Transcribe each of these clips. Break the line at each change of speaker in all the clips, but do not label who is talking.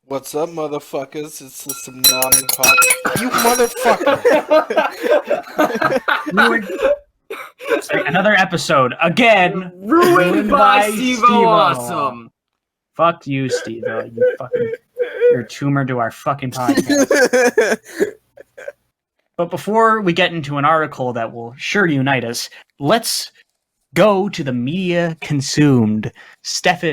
What's up, motherfuckers? It's the Subnami pod. You motherfucker!
Another episode again.
Ruined by StevoAwesome.
Fuck you, Stevo. You're a tumor to our fucking podcast. But before we get into an article that will sure unite us, let's go to the media consumed. Stevo.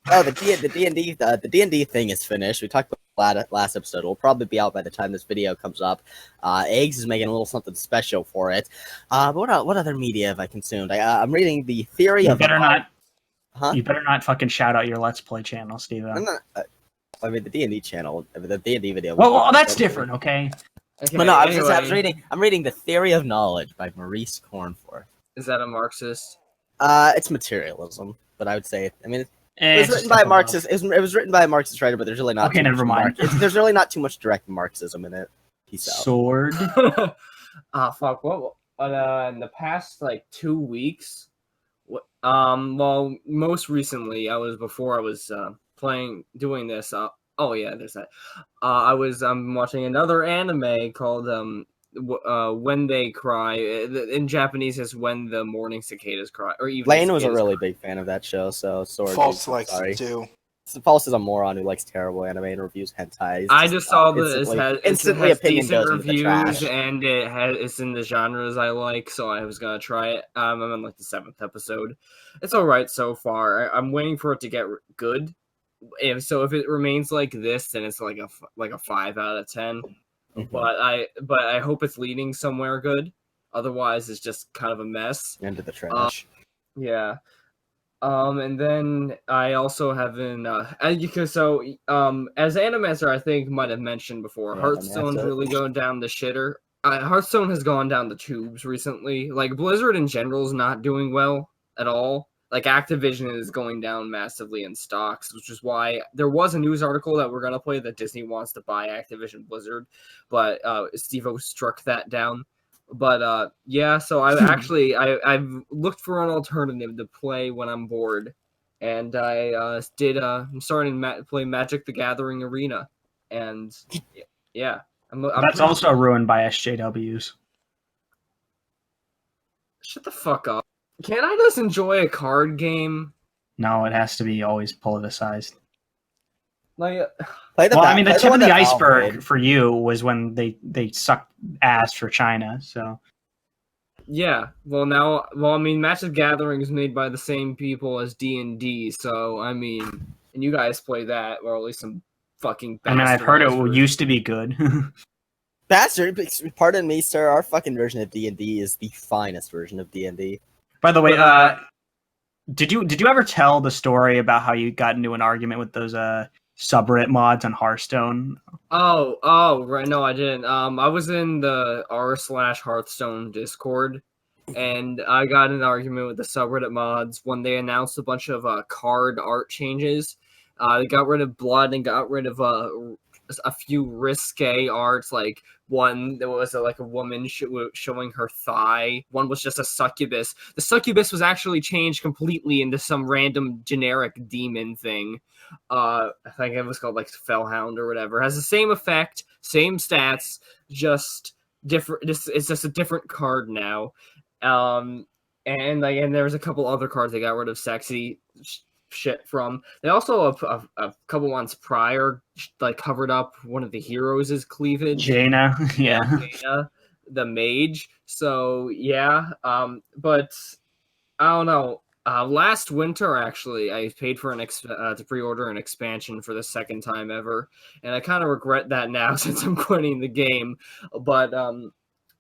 The D&D thing is finished. We talked about it last episode. It'll probably be out by the time this video comes up. Eggs is making a little something special for it. But what other media have I consumed? I'm reading the theory of... You better not fucking shout out your Let's Play channel, Stevo. I'm not... I mean, the D&D channel, the D&D video...
Well, that's different, okay?
But no, I'm reading The Theory of Knowledge by Maurice Cornforth.
Is that a Marxist?
It's materialism, but I would say... It was written by a Marxist. It was written by a Marxist writer, but there's really not.
Okay, never mind.
There's really not too much direct Marxism in it. Peace out.
Sword.
Fuck. What? In the past 2 weeks, well, most recently, before I was doing this. There's that. I was watching another anime called When They Cry. In Japanese, is When the Morning Cicadas Cry. Or even
Lane was a really big fan of that show, so
False likes it too.
False is a moron who likes terrible anime and reviews hentai.
I just saw that it has decent reviews
the
and it's in the genres I like, so I was gonna try it. I'm on the 7th episode. It's all right so far. I'm waiting for it to get good. If it remains like this, then it's like a 5 out of 10. Mm-hmm. But I hope it's leading somewhere good. Otherwise, it's just kind of a mess.
Into the trash.
Yeah. And then I also haven't as Animaster I think might have mentioned before, Hearthstone's really going down the shitter. Hearthstone has gone down the tubes recently. Like Blizzard in general is not doing well at all. Like Activision is going down massively in stocks, which is why there was a news article that we're gonna play that Disney wants to buy Activision Blizzard, but Stevo struck that down. But so I've looked for an alternative to play when I'm bored, and I'm starting to play Magic the Gathering Arena, and yeah,
that's also ruined by SJWs.
Shut the fuck up. Can't I just enjoy a card game?
No, it has to be always politicized.
The
tip of the iceberg for you was when they sucked ass for China, so...
Yeah, Magic the Gathering is made by the same people as D&D, so, and you guys play that, or at least some fucking bastard.
I've heard it used to be good.
Bastard, pardon me, sir, our fucking version of D&D is the finest version of D&D.
By the way, did you ever tell the story about how you got into an argument with those subreddit mods on Hearthstone?
Oh, right. No, I didn't. I was in the r/Hearthstone Discord, and I got in an argument with the subreddit mods when they announced a bunch of card art changes. They got rid of blood and got rid of a few risque arts, like one there was a woman showing her thigh. One was just a succubus. The succubus was actually changed completely into some random generic demon thing. I think it was called Fellhound or whatever. It has the same effect, same stats, just different. It's just a different card now. And there was a couple other cards they got rid of sexy shit from. They also a couple months prior covered up one of the heroes' cleavage.
Jaina, yeah.
Jaina, the mage. So yeah, but I don't know. Last winter, actually, I paid for to pre-order an expansion for the second time ever, and I kind of regret that now since I'm quitting the game. But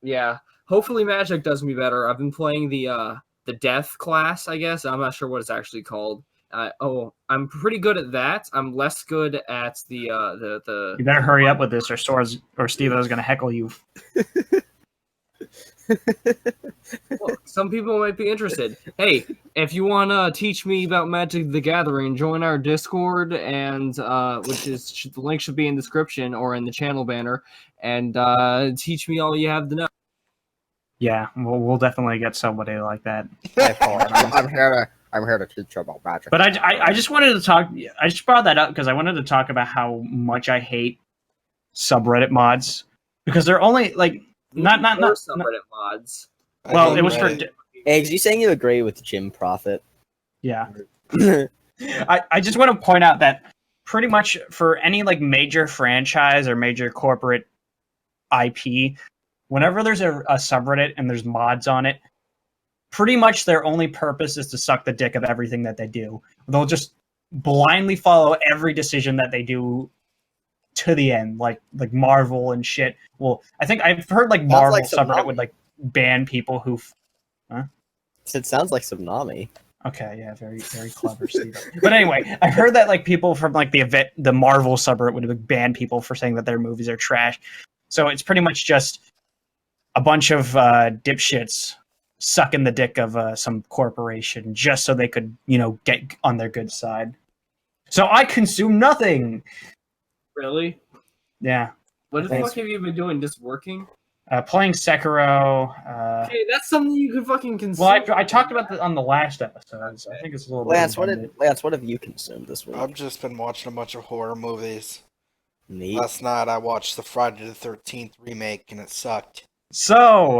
yeah, hopefully Magic does me better. I've been playing the Death class, I guess. I'm not sure what it's actually called. I'm pretty good at that. I'm less good at the.
You better hurry up with this, or Stevo's gonna heckle you.
Well, some people might be interested. Hey, if you want to teach me about Magic the Gathering, join our Discord, and the link should be in the description or in the channel banner, and teach me all you have to know.
Yeah, we'll definitely get somebody like that.
I'm here to teach you about magic.
But I just wanted to talk. I just brought that up because I wanted to talk about how much I hate subreddit mods because they're only like not
subreddit mods.
Well, it was for
Eggs, you saying you agree with Jim Profit?
yeah. I just want to point out that pretty much for any like major franchise or major corporate IP, whenever there's a subreddit and there's mods on it, pretty much their only purpose is to suck the dick of everything that they do. They'll just blindly follow every decision that they do to the end, like Marvel and shit. Well, I think I've heard like Marvel
like
subreddit would like ban people who.
It sounds like Subnami.
Okay, yeah, very very clever, Steve. But anyway, I've heard that like people from like the Marvel subreddit would ban people for saying that their movies are trash. So it's pretty much just a bunch of dipshits sucking the dick of some corporation just so they could, get on their good side. So I consume nothing.
Really?
Yeah.
What the fuck have you been doing? Just working?
Playing Sekiro.
Okay, that's something you can fucking consume.
Well, I talked about that on the last episode, so I think it's a little
Lance,
bit.
Lance, what have you consumed this week?
I've just been watching a bunch of horror movies.
Neat.
Last night I watched the Friday the 13th remake and it sucked.
So,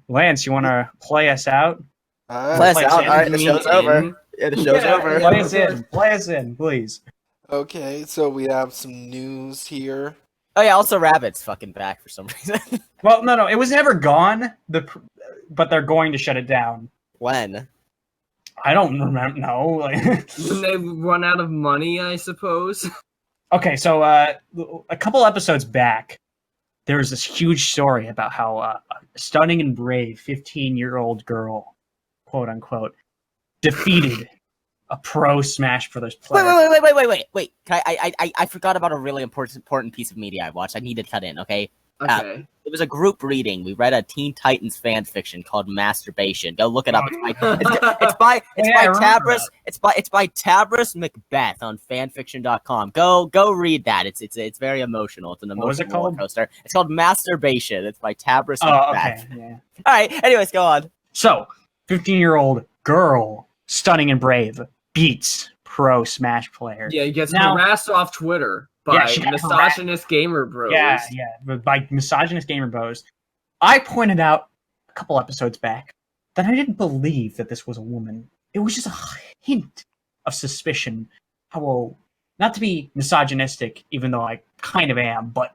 Lance, you want to play us out?
Play us out. All right, the show's over. Yeah, the show's over.
Play us in. Play us in, please.
Okay, so we have some news here.
Oh yeah, also Rabbit's fucking back for some reason.
Well, no, it was never gone. But they're going to shut it down.
When?
I don't remember. No.
When they run out of money, I suppose.
Okay, so a couple episodes back, there was this huge story about how a stunning and brave 15-year-old girl, quote unquote, defeated a pro Smash Brothers player.
Wait. I forgot about a really important piece of media I watched. I need to cut in, okay?
Okay.
It was a group reading. We read a Teen Titans fan fiction called Masturbation. Go look it up. It's by Tabris Macbeth on fanfiction.com. Go read that. It's very emotional. It's an emotional roller coaster. It's called Masturbation. It's by Tabris Macbeth.
Okay. Yeah.
All right. Anyways, go on.
So, 15-year-old girl, stunning and brave, beats pro Smash player.
Yeah, he gets harassed off Twitter by misogynist gamer bros.
Yeah, by misogynist gamer bros. I pointed out a couple episodes back that I didn't believe that this was a woman. It was just a hint of suspicion. How, not to be misogynistic, even though I kind of am, but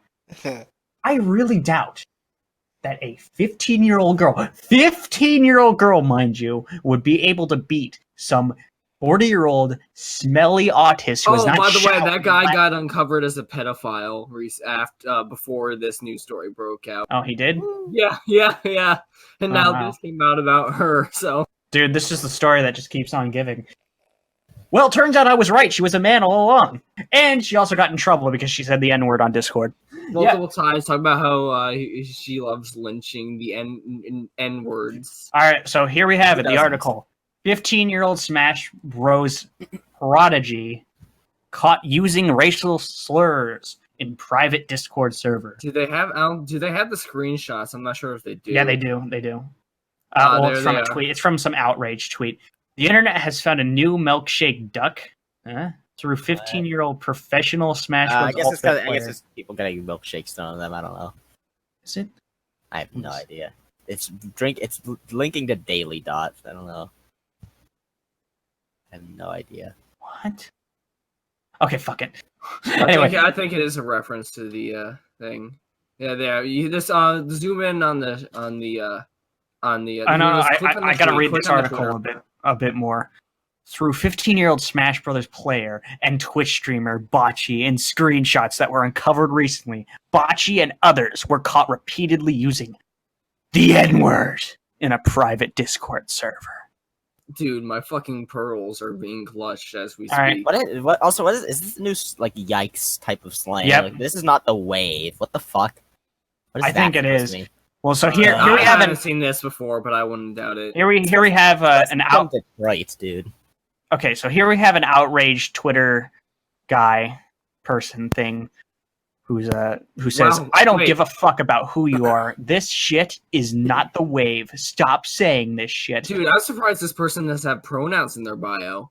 I really doubt that a 15-year-old girl, mind you, would be able to beat some 40-year-old smelly autist who was not.
By the way, that guy got uncovered as a pedophile before this news story broke out.
Oh, he did?
Yeah. And now this came out about her, so.
Dude, this is the story that just keeps on giving. Well, turns out I was right. She was a man all along. And she also got in trouble because she said the N-word on Discord.
Multiple times, talking about how she loves lynching the N-words.
All right, so here we have it, the article. 15-year-old Smash Bros. Prodigy caught using racial slurs in private Discord server.
Do they have the screenshots? I'm not sure if they do.
Yeah, they do. It's from a tweet. It's from some outrage tweet. The internet has found a new Milkshake duck through 15-year-old professional Smash Bros.
I guess it's people getting milkshakes done on them. I don't know.
Is it?
I have no idea. It's linking to Daily Dots. I don't know. I have no idea.
What? Okay, fuck it.
Anyway, I think it is a reference to the thing. Yeah, there. You just zoom in on the. I know.
I gotta read this article a bit more. Through 15-year-old Smash Brothers player and Twitch streamer Bocce in screenshots that were uncovered recently, Bocce and others were caught repeatedly using the N-word in a private Discord server.
Dude, my fucking pearls are being clutched as we speak.
Right. What is this new like yikes type of slang?
Yep.
Like, this is not the wave. What the fuck?
I think it is. Well, so here we
haven't seen this before, but I wouldn't doubt it.
Here we have an
right, dude.
Okay, so here we have an outraged Twitter person thing who says,
Wow,
"I don't
wait.
give a fuck about who you are. This shit is not the wave. Stop saying this shit."
Dude, I'm surprised this person doesn't have pronouns in their bio.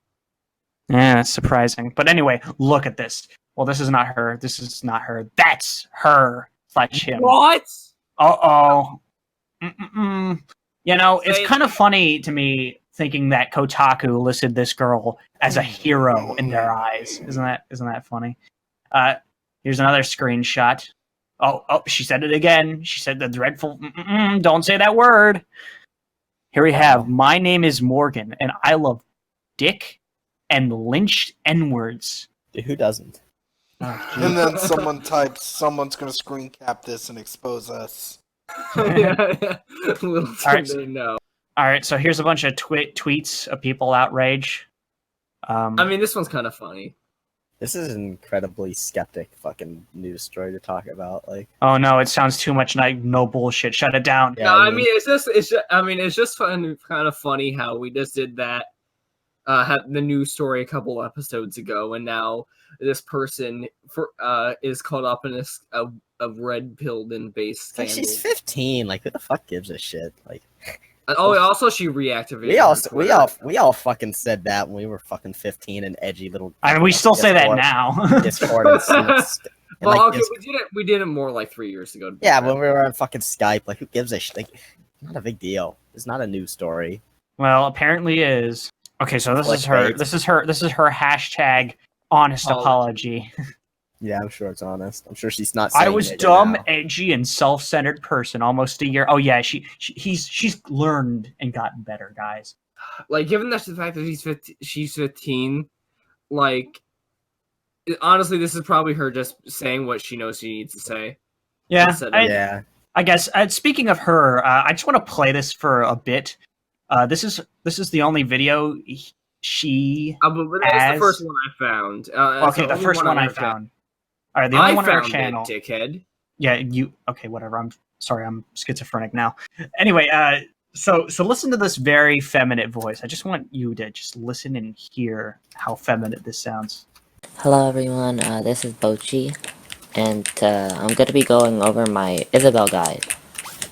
Yeah, that's surprising. But anyway, look at this. Well, this is not her. This is not her. That's her / him.
What?
Uh-oh. Mm-mm-mm. You know, it's
Say-
kind of funny to me thinking that Kotaku listed this girl as a hero in their eyes. Isn't that funny? Here's another screenshot. Oh, she said it again. She said the dreadful, don't say that word. Here we have, my name is Morgan, and I love dick and lynched N-words.
Dude, who doesn't?
And then someone types, someone's gonna screen cap this and expose us.
Yeah. Little
Alright.
did they know.
All right, so here's a bunch of tweets of people outrage.
I mean, this one's kind of funny.
This is an incredibly skeptic fucking news story to talk about. Like,
oh no, it sounds too much like no bullshit. Shut it down.
Yeah,
No,
I
I
mean-
mean, it's just fun, kind of funny how we just did that. Had the news story a couple episodes ago, and now this person is caught up in a red pilled and base
it's like
scandal.
she's 15. Like, who the fuck gives a shit? Like,
Oh, also she reactivated.
we all fucking said that when we were fucking 15 and edgy little.
I mean, we still say that now.
Discord and, and
Well,
like,
okay, we did it more like 3 years ago.
yeah, when we were on fucking Skype, like, who gives a shit? Like, not a big deal. It's not a news story.
Well, apparently is. Okay, so this is her.
Clickbait.
This is her hashtag honest apology.
Yeah, I'm sure it's honest. I'm sure she's not.
I
saying
was
nigger
dumb,
now.
edgy, and self-centered person almost a year. Oh yeah, she's learned and gotten better, guys.
Like, given that the fact that she's 15, like, honestly, this is probably her just saying what she knows she needs to say.
Yeah,
Instead of-
Yeah,
I guess. Speaking of her, I just want to play this for a bit. This is the only video she.
but that's
As-
the first one I found.
Okay, the first one I found. All right, the only one on our channel.
It, dickhead.
Yeah, you. Okay, whatever. I'm sorry. I'm schizophrenic now. Anyway, so listen to this very feminine voice. I just want you to just listen and hear how feminine this sounds.
Hello everyone, this is Bochi, and I'm going to be going over my Isabel guide.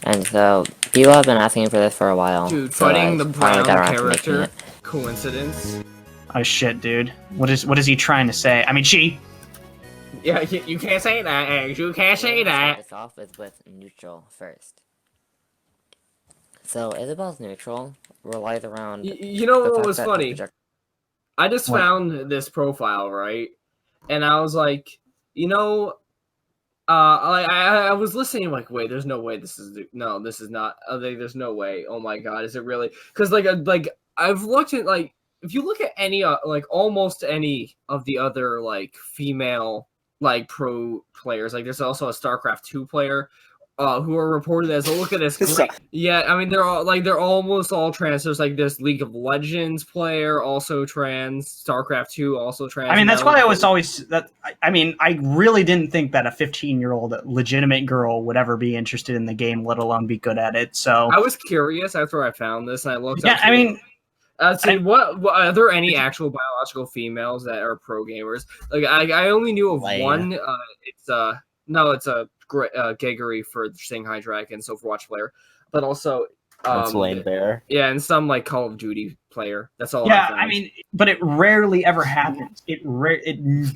And so, people have been asking for this for a while.
Dude,
so
fighting
I
the
finally
brown
got around to making
character.
it.
Coincidence?
Oh shit, dude. What is he trying to say? I mean, she.
Yeah, you can't say that, Eggs. You can't say that.
This off is with neutral first. So, Isabel's neutral relies around...
You know
the
what
fact
was
that
funny?
project-
I just
What?
found this profile, right? And I was like, you know, I was listening, like, wait, there's no way this is not. There's no way. Oh my god, is it really? Because like I've looked at, like, if you look at any like almost any of the other like female like pro players, like there's also a StarCraft 2 player. Who are reported as, oh, look at this. Great. Yeah, I mean, they're almost all trans. There's like this League of Legends player, also trans. StarCraft 2, also trans.
I mean, that's why I was always that. I mean, I really didn't think that a 15-year-old legitimate girl would ever be interested in the game, let alone be good at it. So
I was curious after I found this, and I looked.
yeah,
up
I mean,
what are there any actual biological females that are pro gamers? Like, I only knew of
Lane.
one. It's a Gregory for Shanghai Dragons Overwatch player, but also
that's Lane Bear.
yeah, and some like Call of Duty player. That's all.
yeah,
found.
I mean, but it rarely ever happens. It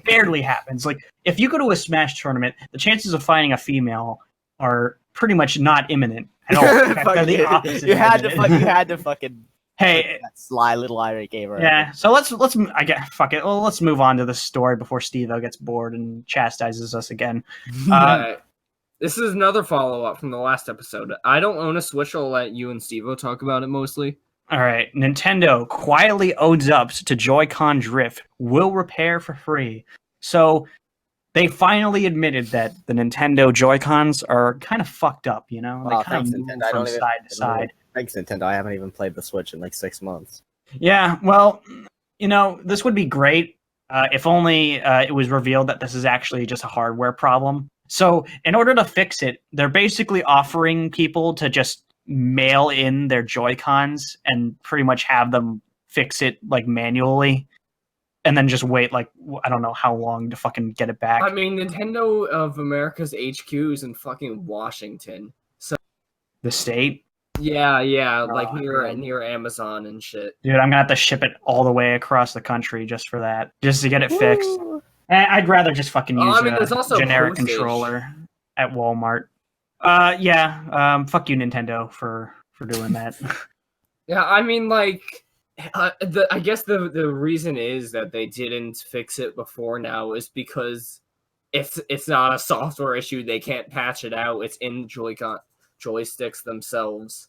barely happens. Like, if you go to a Smash tournament, the chances of finding a female are pretty much not imminent at all. In fact, they're the opposite.
You had
of
to
imminent.
you had to fucking
Hey,
that sly little irate gamer.
yeah. So let's I get fuck it. Well, let's move on to the story before Stevo gets bored and chastises us again.
This is another follow-up from the last episode. I don't own a Switch. I'll let you and Stevo talk about it mostly.
All right, Nintendo quietly owns up to Joy-Con drift. Will repair for free. So they finally admitted that the Nintendo Joy-Cons are kind of fucked up. You know,
Wow,
they kind
thanks,
of move
Nintendo. I
from
don't even-
side to side.
Thanks, Nintendo. I haven't even played the Switch in like 6 months.
Yeah, well, you know, this would be great if only it was revealed that this is actually just a hardware problem. So, in order to fix it, they're basically offering people to just mail in their Joy-Cons and pretty much have them fix it like manually. and then just wait like I don't know how long to fucking get it back.
I mean, Nintendo of America's HQ is in fucking Washington. So
The state,
yeah, like
Oh,
near Amazon and shit.
dude, I'm gonna have to ship it all the way across the country just for that, just to get it fixed. And I'd rather just fucking use
there's also
a generic
postage.
controller at Walmart. Fuck you, Nintendo, for doing that.
Yeah, I mean, like, I guess the reason is that they didn't fix it before now is because it's not a software issue. They can't patch it out. It's in joysticks themselves.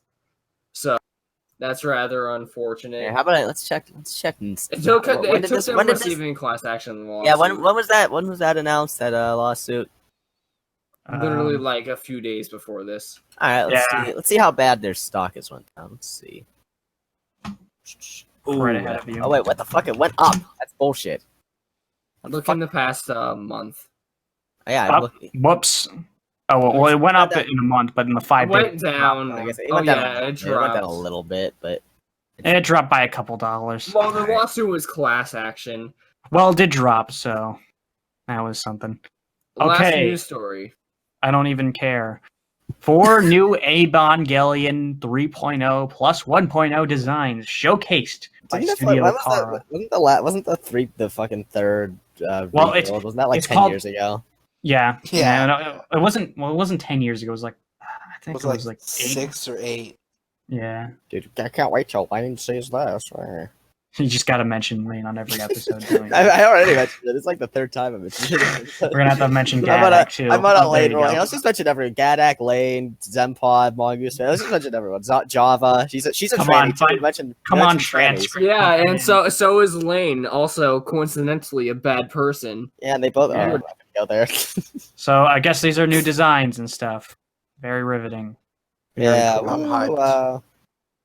So that's rather unfortunate.
Yeah, how about let's check.
It took them receiving class action lawsuit.
Yeah, when was that? When was that announced? That lawsuit.
Literally like a few days before this.
All right, let's see how bad their stock has went down. Let's see.
Right ahead of you.
Oh wait, what the fuck? It went up. That's bullshit.
Look in the past month.
Yeah, I'm looking.
Whoops. Oh well, it went up in a month, but in the 5
It
days,
went down.
I guess it
Oh
went down.
yeah, it
It went
dropped.
down a little bit, but
it dropped by a couple dollars.
Well, the lawsuit was class action.
Well, it did drop, so that was something.
Last
Okay.
news story.
I don't even care. 4 new Evangelion 3.0 plus 1.0 designs showcased by Studio Kara.
wasn't the fucking third?
Well,
rebuild? Wasn't that like
it's
10
called-
years ago?
Yeah,
Yeah.
no, it wasn't. Well, it wasn't 10 years ago. It was like I
It
think
was like
8.
6 or 8.
Yeah,
Dude, I can't wait till Lane sees this.
you just got to mention Lane on every episode. doing
I,
that.
I already mentioned it. It's like the third time I've mentioned it.
We're gonna have to mention
I'm on
Gadak too.
I'm on a
Oh, there
Lane
you
rolling.
go.
Let's just mention everyone. Gadak, Lane, Zempod, Mongoose. Let's just mention everyone. Java. She's a
Come
tranny,
on,
too.
fight-
Mention
on,
trannies.
transcript.
Yeah, and so is Lane, also coincidentally a bad person.
Yeah, and they both
Yeah.
are go there.
So I guess these are new designs and stuff. Very riveting.
Yeah,
cool. I'm
woo,
hyped.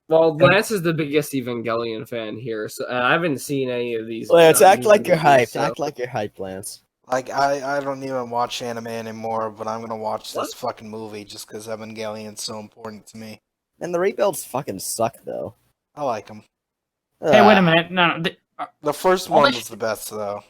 Well, Lance is the biggest Evangelion fan here, so I haven't seen any of these.
Lance, act like you're
movies,
hyped.
so-
Act like you're hyped, Lance.
Like, I don't even watch anime anymore, but I'm gonna watch this fucking movie just because Evangelion's so important to me.
And the rebuilds fucking suck, though.
I like them.
Hey, wait a minute. No.
The first
All
one
this-
was the best, though.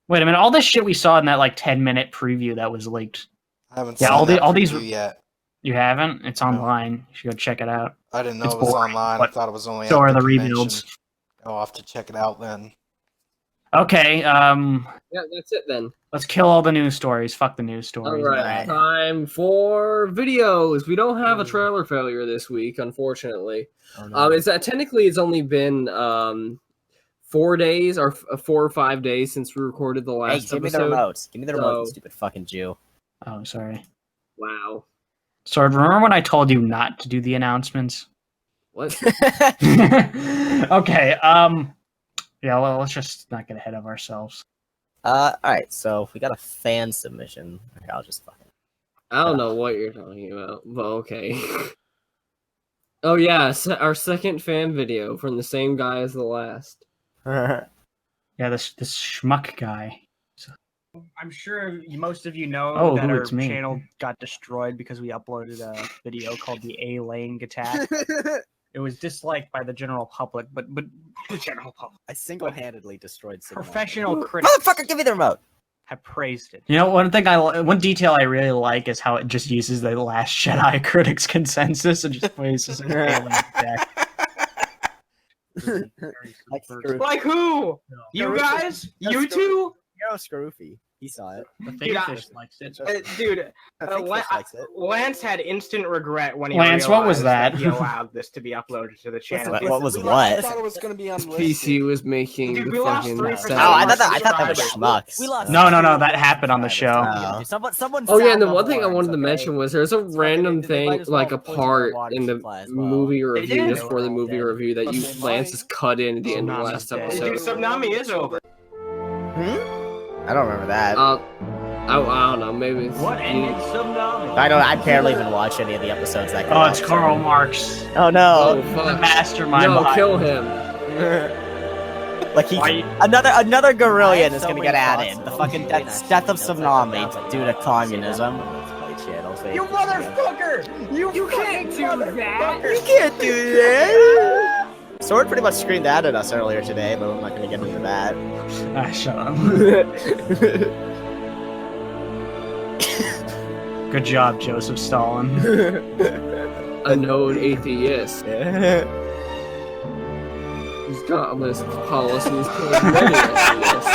Wait a minute. All this shit we saw in that like 10-minute preview that was leaked.
I haven't
Yeah,
seen
all
that
these-
preview yet.
You haven't? It's online. You should go check it out.
I didn't know
It's
it was
boring,
online. I
but
thought it was only
So
at
are the
convention.
rebuilds.
I'll have to check it out then.
Okay.
Yeah, that's it then.
Let's kill all the news stories. Fuck the news stories.
All right,
Alright.
time for videos. We don't have a trailer failure this week, unfortunately.
Oh, no.
It's technically it's only been 4 days or 4 or 5 days since we recorded the
Hey,
last
give me the
episode.
remote. Give me the remote, you
So-
stupid fucking Jew.
Oh, sorry.
Wow.
Sword, remember when I told you not to do the announcements?
What?
Okay. Yeah. Well, let's just not get ahead of ourselves.
Alright, so we got a fan submission. Okay, I'll just fucking.
I don't know what you're talking about, but okay. Oh yeah, our second fan video from the same guy as the last.
Yeah, this schmuck guy.
I'm sure most of you know
Oh,
that
who,
our
it's me.
channel got destroyed because we uploaded a video called the A Lane Attack. It was disliked by the general public, but the general public,
I single-handedly destroyed Subnami.
professional critics
Motherfucker, give me the remote!
have praised it.
You know, one detail I really like is how it just uses the Last Jedi critics consensus and just plays this alien deck.
Like Scroofy.
Like who? You guys? You two?
Yo, Scroofy. He saw it.
The
Dude,
Thingfish likes it.
Dude,
I think Fish likes it.
Lance had instant regret when he
Lance, what was
realized
that?
he allowed this to be uploaded to the channel.
What was
I
what?
thought it was gonna be on
PC was making
Dude,
the
we lost
fucking
3%.
sound.
Oh, I thought that was schmucks.
No, that happened on the show.
Oh.
Someone
Oh yeah, and the
sound
one thing I
awards,
wanted to
okay?
mention was there's a random
they might
thing,
as well
like a
poison our
part
water
in the
supply as well.
movie review,
did.
just for the movie review that you Lance has cut in at the end of the last
Dude,
episode.
Subnami is over.
I don't remember that.
I don't know, maybe.
What ended Subnami?
I barely even watch any of the episodes that come
Oh,
out,
it's
so-
Karl Marx,
Oh
Oh
no!
the
fuck!
mastermind.
No,
behind
kill
it.
him.
Like he,
Why-
another
I
Gorillion
have
is
so
gonna
many
get
thoughts
added. The
on
fucking
it.
death of Subnami due to communism.
You motherfucker! You can't do that!
You can't do that. Sword pretty much screamed that at us earlier today, but I'm not going to get into that.
Ah, shut up. Good job, Joseph Stalin.
A known atheist. His godless policies killed many atheists.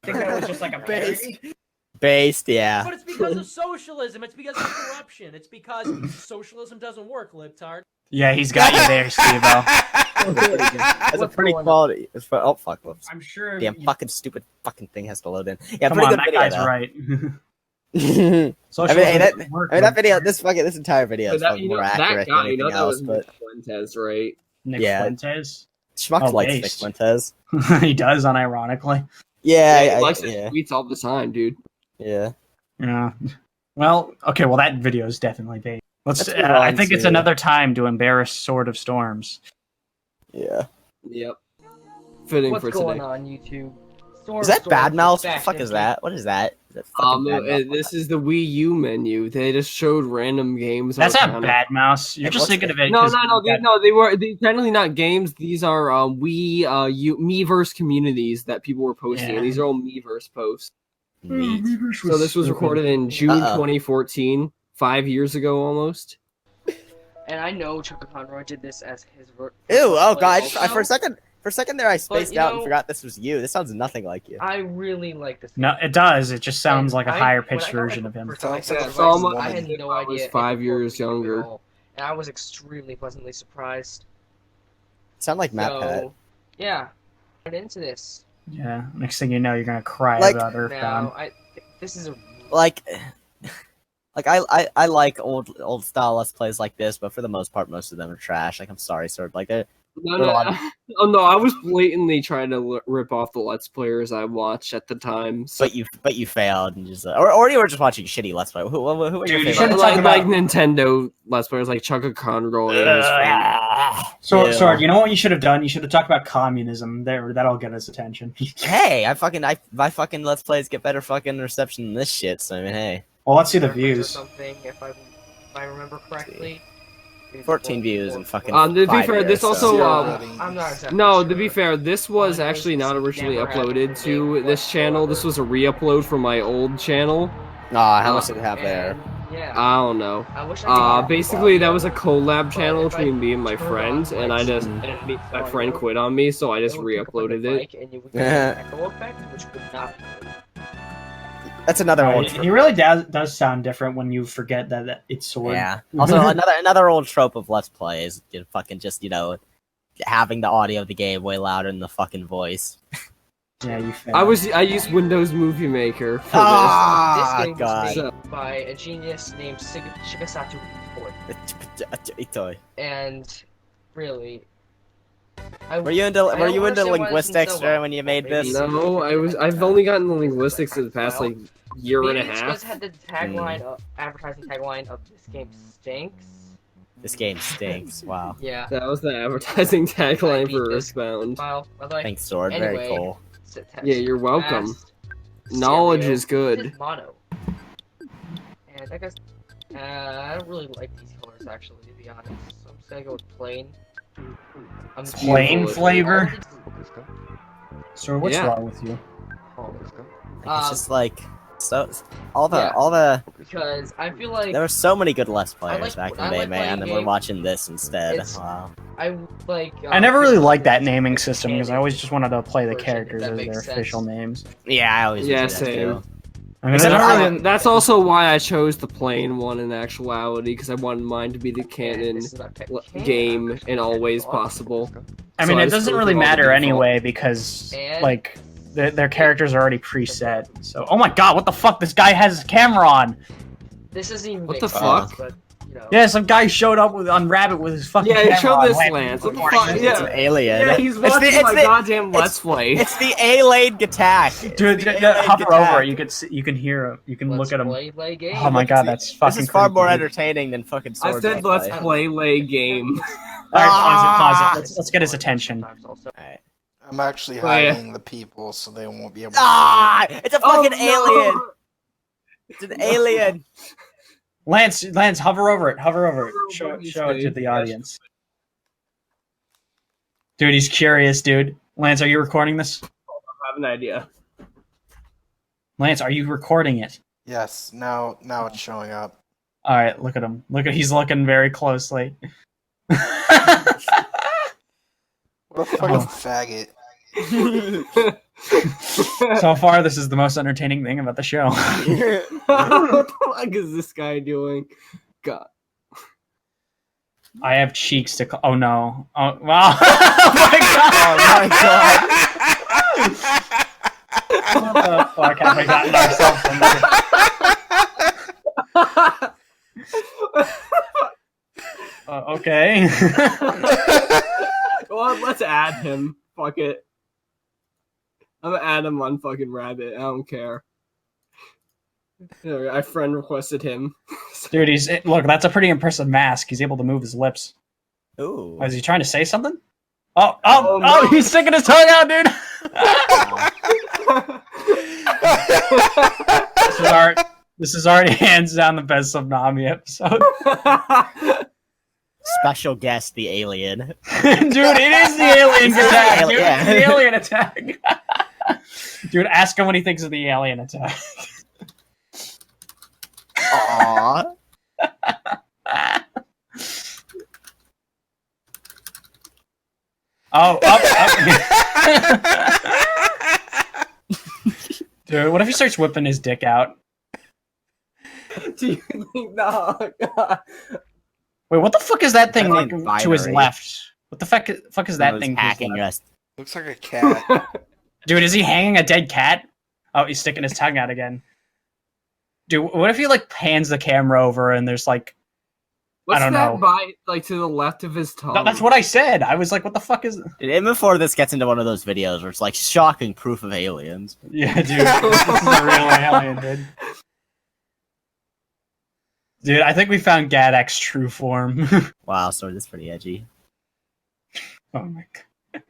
I think that was just like a parody.
Based, yeah.
But it's because of socialism. It's because of corruption. It's because socialism doesn't work, libtard.
Yeah, he's got you there, Steve-O.
That's a pretty quality. Oh, fuck. Whoops.
I'm sure.
Damn fucking stupid fucking thing has to load in. Yeah,
Come
pretty
on,
good
that
video,
guy's
though.
right.
I mean, that
video.
this entire video is
But that,
fucking
you know,
more
that
accurate
guy,
than
you know,
anything
that
else,
was
but
Fuentes, right?
Nick
Yeah.
Fuentes.
Schmuck
Oh,
likes Nick
based.
Fuentes.
He does, unironically.
Yeah,
he likes his
yeah,
tweets all the time, dude.
yeah.
Yeah. Well, okay, well, that video is definitely bait.
Let's move
I
on
think it's
to-
another time to embarrass Sword of Storms.
Yeah.
Yep. Fitting
What's
for
going
today.
on, YouTube?
Is that Bad Mouse? What the fuck is that? What is that? Is that fucking Bad Mouse?
This is the Wii U menu. They just showed random games.
That's
on
not
China.
Bad Mouse. You're
Hey,
just
what's
thinking of it.
No,
'cause
they were technically not games. These are Miiverse communities that people were posting.
Yeah.
And these are all Miiverse posts.
Neat.
So this was recorded in June
Uh-oh.
2014, 5 years ago almost.
And I know Chuck Conroy did this as his
Ew! Oh god! For a
second.
second there, I spaced
you
out and
know-
forgot this was you. This sounds nothing like you.
I really like this.
No, it does. It just sounds like a
I-
higher
when
pitched
I got my
version of him.
first time I
Sounds like
saw
a
it,
fucking
I had
woman.
no
I
idea.
was
it
5
worked
years
at
younger.
all, and I was extremely pleasantly surprised.
Sound like Matt Pat.
So, yeah, I'm into this.
Yeah. Next thing you know, you're gonna cry
Like-
about
Now,
EarthBound.
this is a
Like I like old style let's plays like this, but for the most part, most of them are trash. Like I'm sorry, sir. Like they're
No,
There
no,
are a lot
oh no! I was blatantly trying to rip off the Let's Players I watched at the time. So,
but you failed and just or you were just watching shitty let's play. Who are your
Dude, you
favorite?
should've
like,
talked
like
about-
Nintendo Let's Players, like Chuck Conroy. And his friend.
So,
Ew.
Sword, you know what you should have done? You should have talked about communism. There, that'll get us attention.
Hey, my fucking let's plays get better fucking reception than this shit. So I mean, hey,
Well, let's see the
Or
views.
something, if I remember correctly.
14 views and fucking.
To be
5
fair,
years,
this
so-
also
Zero rating.
I'm not exactly
no.
sure.
To be fair, this was actually not originally uploaded to this channel. This was a re-upload from my old channel.
Aw, how much did it have there?
And, yeah.
I don't know.
I wish I could
Basically, that was a collab channel between me and my friends, and I just and my friend quit on me, so I just re-uploaded it.
And you would get an echo effect, which would not be good.
That's another old.
He really does sound different when you forget that it's Sword.
Yeah. Also, another old trope of let's play is fucking just having the audio of the game way louder than the fucking voice.
Yeah, you failed.
I used Windows Movie Maker for
Ah,
This game
God.
was made by a genius named Shigesato Itoi. And really,
Were you into linguistics when you made
this.
this?
No, I've only gotten the linguistics in the past like year and a
maybe it's because
half.
it had the tagline, advertising tagline of "This game stinks."
This game stinks. Wow.
Yeah.
That was the advertising tagline
I beat
for
this
EarthBound.
File, by the way.
Thanks, Sword.
Anyway,
Very cool.
Yeah, you're welcome.
Fast,
Knowledge
stereo,
is good.
this is mono. And I guess I don't really like these colors actually, to be honest. So I'm just gonna go with plain. I'm just
Plain
beautiful.
flavor? Sword, what's
Yeah.
wrong with you?
It's just like all the
Because I feel like
there were so many good let's players
like-
back in
I
the day,
like
man,
playing
and we're
games.
watching this instead.
It's-
Wow.
I like.
I never really liked that
this
naming system because I always just wanted to play the
version, if
characters
that
as
makes
their
sense.
official names.
Yeah, I always
Yeah,
did that
same.
too.
I mean,
Except
I don't
I-
really-
That's also why I chose the plain one in actuality, because I wanted mine to be the canon
This is my pick.
game in all ways possible.
I mean,
So I
it
just
doesn't
go
really
through all the
matter
default.
anyway because
And-
like their characters are already preset. So, oh my god, what the fuck? This guy has his camera on.
This isn't even.
What
make
the
sense,
fuck?
But, you know.
Yeah, some guy showed up on Rabbit with his fucking camera
Yeah, show
on.
this,
Like,
Lance. What the
recording
fuck?
this.
It's an alien.
Yeah, he's
It's
watching
the-
my
it's the-
goddamn Let's Play.
It's the A-Lane attack.
Dude,
It's the
yeah,
A-Lane
hover
attack.
over it. You can hear him. You can
Let's
look at him.
play game.
Oh my god, that's fucking.
This is far
creepy.
more entertaining than fucking
I
Sword.
said let's play game.
All right, pause
Ah!
it. Let's get his attention.
Alright.
I'm actually
Oh, yeah.
hiding the people so they won't be able to
Ah! It's a fucking
Oh, no!
alien! It's an alien!
Lance, hover over it. Hover over it. Show it to
Yes.
the audience. Dude, he's curious, dude. Lance, are you recording this?
I have an idea.
Lance, are you recording it?
Yes, now it's showing up.
All right, look at him. He's looking very closely.
What a fucking faggot.
So far, this is the most entertaining thing about the show.
What the fuck is this guy doing? God.
I have cheeks to. Oh no! Oh wow! Oh my god! What the fuck have we gotten ourselves into? Okay.
Well, let's add him. Fuck it. I'm gonna add him on fucking Rabbit. I don't care. I friend requested him.
Dude, look. That's a pretty impressive mask. He's able to move his lips.
Ooh.
Oh, is he trying to say something? Oh!
no.
He's sticking his tongue out, dude. This is already hands down the best Subnami episode.
Special guest, the alien.
Dude, it is the alien attack. Dude,
Yeah.
it's the alien attack. Dude, ask him what he thinks of the alien attack.
Aww.
Oh, up. Dude, what if he starts whipping his dick out?
Do you think? No, God.
Wait, what the fuck is that thing
I think
to his
binary.
left? What the fuck is that
Those
thing? to his
hacking
left?
us.
Looks like a cat.
Dude, is he hanging a dead cat? Oh, he's sticking his tongue out again. Dude, what if he like pans the camera over and there's like
What's
don't
that
know.
by like to the left of his tongue?
No, that's what I said. I was like, what the fuck is
And before this gets into one of those videos where it's like shocking proof of aliens.
Yeah, dude. This is a real alien, dude. Dude, I think we found Gadak's true form.
Wow, so that's pretty edgy.
Oh my god.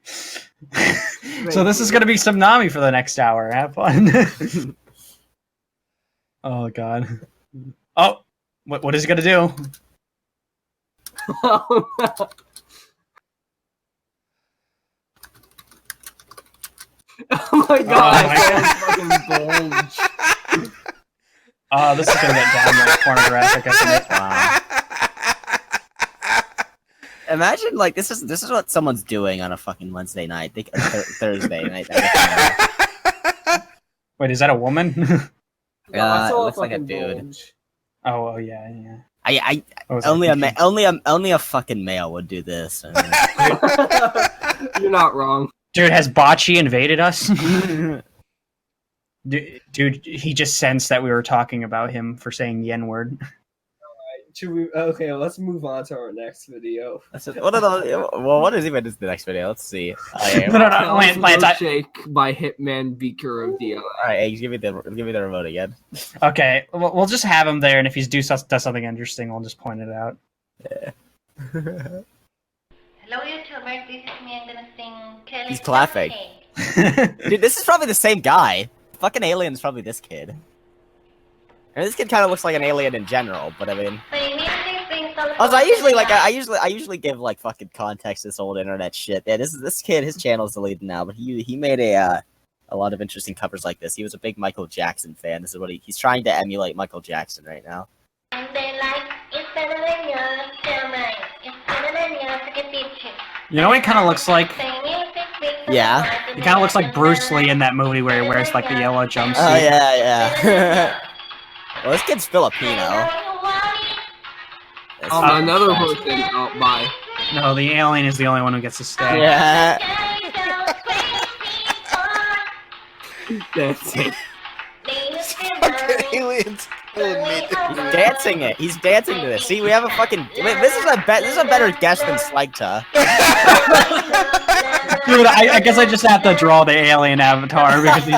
So this is gonna be Subnami for the next hour. Have fun. Oh god. Oh, what is he gonna do?
Oh, no. Oh my god!
my
fucking bulge.
Oh, this is gonna get downright pornographic, isn't it?
Wow. Imagine like this is what someone's doing on a fucking Wednesday night, Thursday night.
Wait, is that a woman?
No, I
it
saw
looks like a
fucking
dude.
bulge.
Oh, yeah, yeah.
I
What was I
only
thinking?
only a fucking male would do this.
You're not wrong.
Dude, has Bocce invaded us? Dude, he just sensed that we were talking about him for saying the N-word.
Should we? Okay, let's move on to our next video.
What are the? Well, what is even the next video? Let's see.
No, Lance,
Milkshake by Hitman Beaker of DI.
All right, Eggs, give me the remote again.
Okay, we'll just have him there, and if he does something interesting, we'll just point it out.
Yeah.
Hello, YouTubers. This is me. I'm gonna sing Kelis.
He's clapping. Dude, this is probably the same guy. Fucking alien's probably this kid. I mean, this kid kind of looks like an alien in general, but I mean. Also, I usually give like fucking context to this old internet shit. Yeah, this kid, his channel's deleted now, but he made a lot of interesting covers like this. He was a big Michael Jackson fan. This is what he's trying to emulate Michael Jackson right now.
You know what he kind of looks like?
Yeah.
He kind of looks like Bruce Lee in that movie where he wears like the yellow jumpsuit.
Oh yeah. Well, this kid's Filipino.
Another person. Oh, bye.
No, the alien is the only one who gets to stay.
Yeah.
That's it.
Aliens killing me.
He's dancing it. He's dancing to this. See, we have a fucking. Wait, this is a better guess than Slegta.
Dude, I guess I just have to draw the alien avatar because he's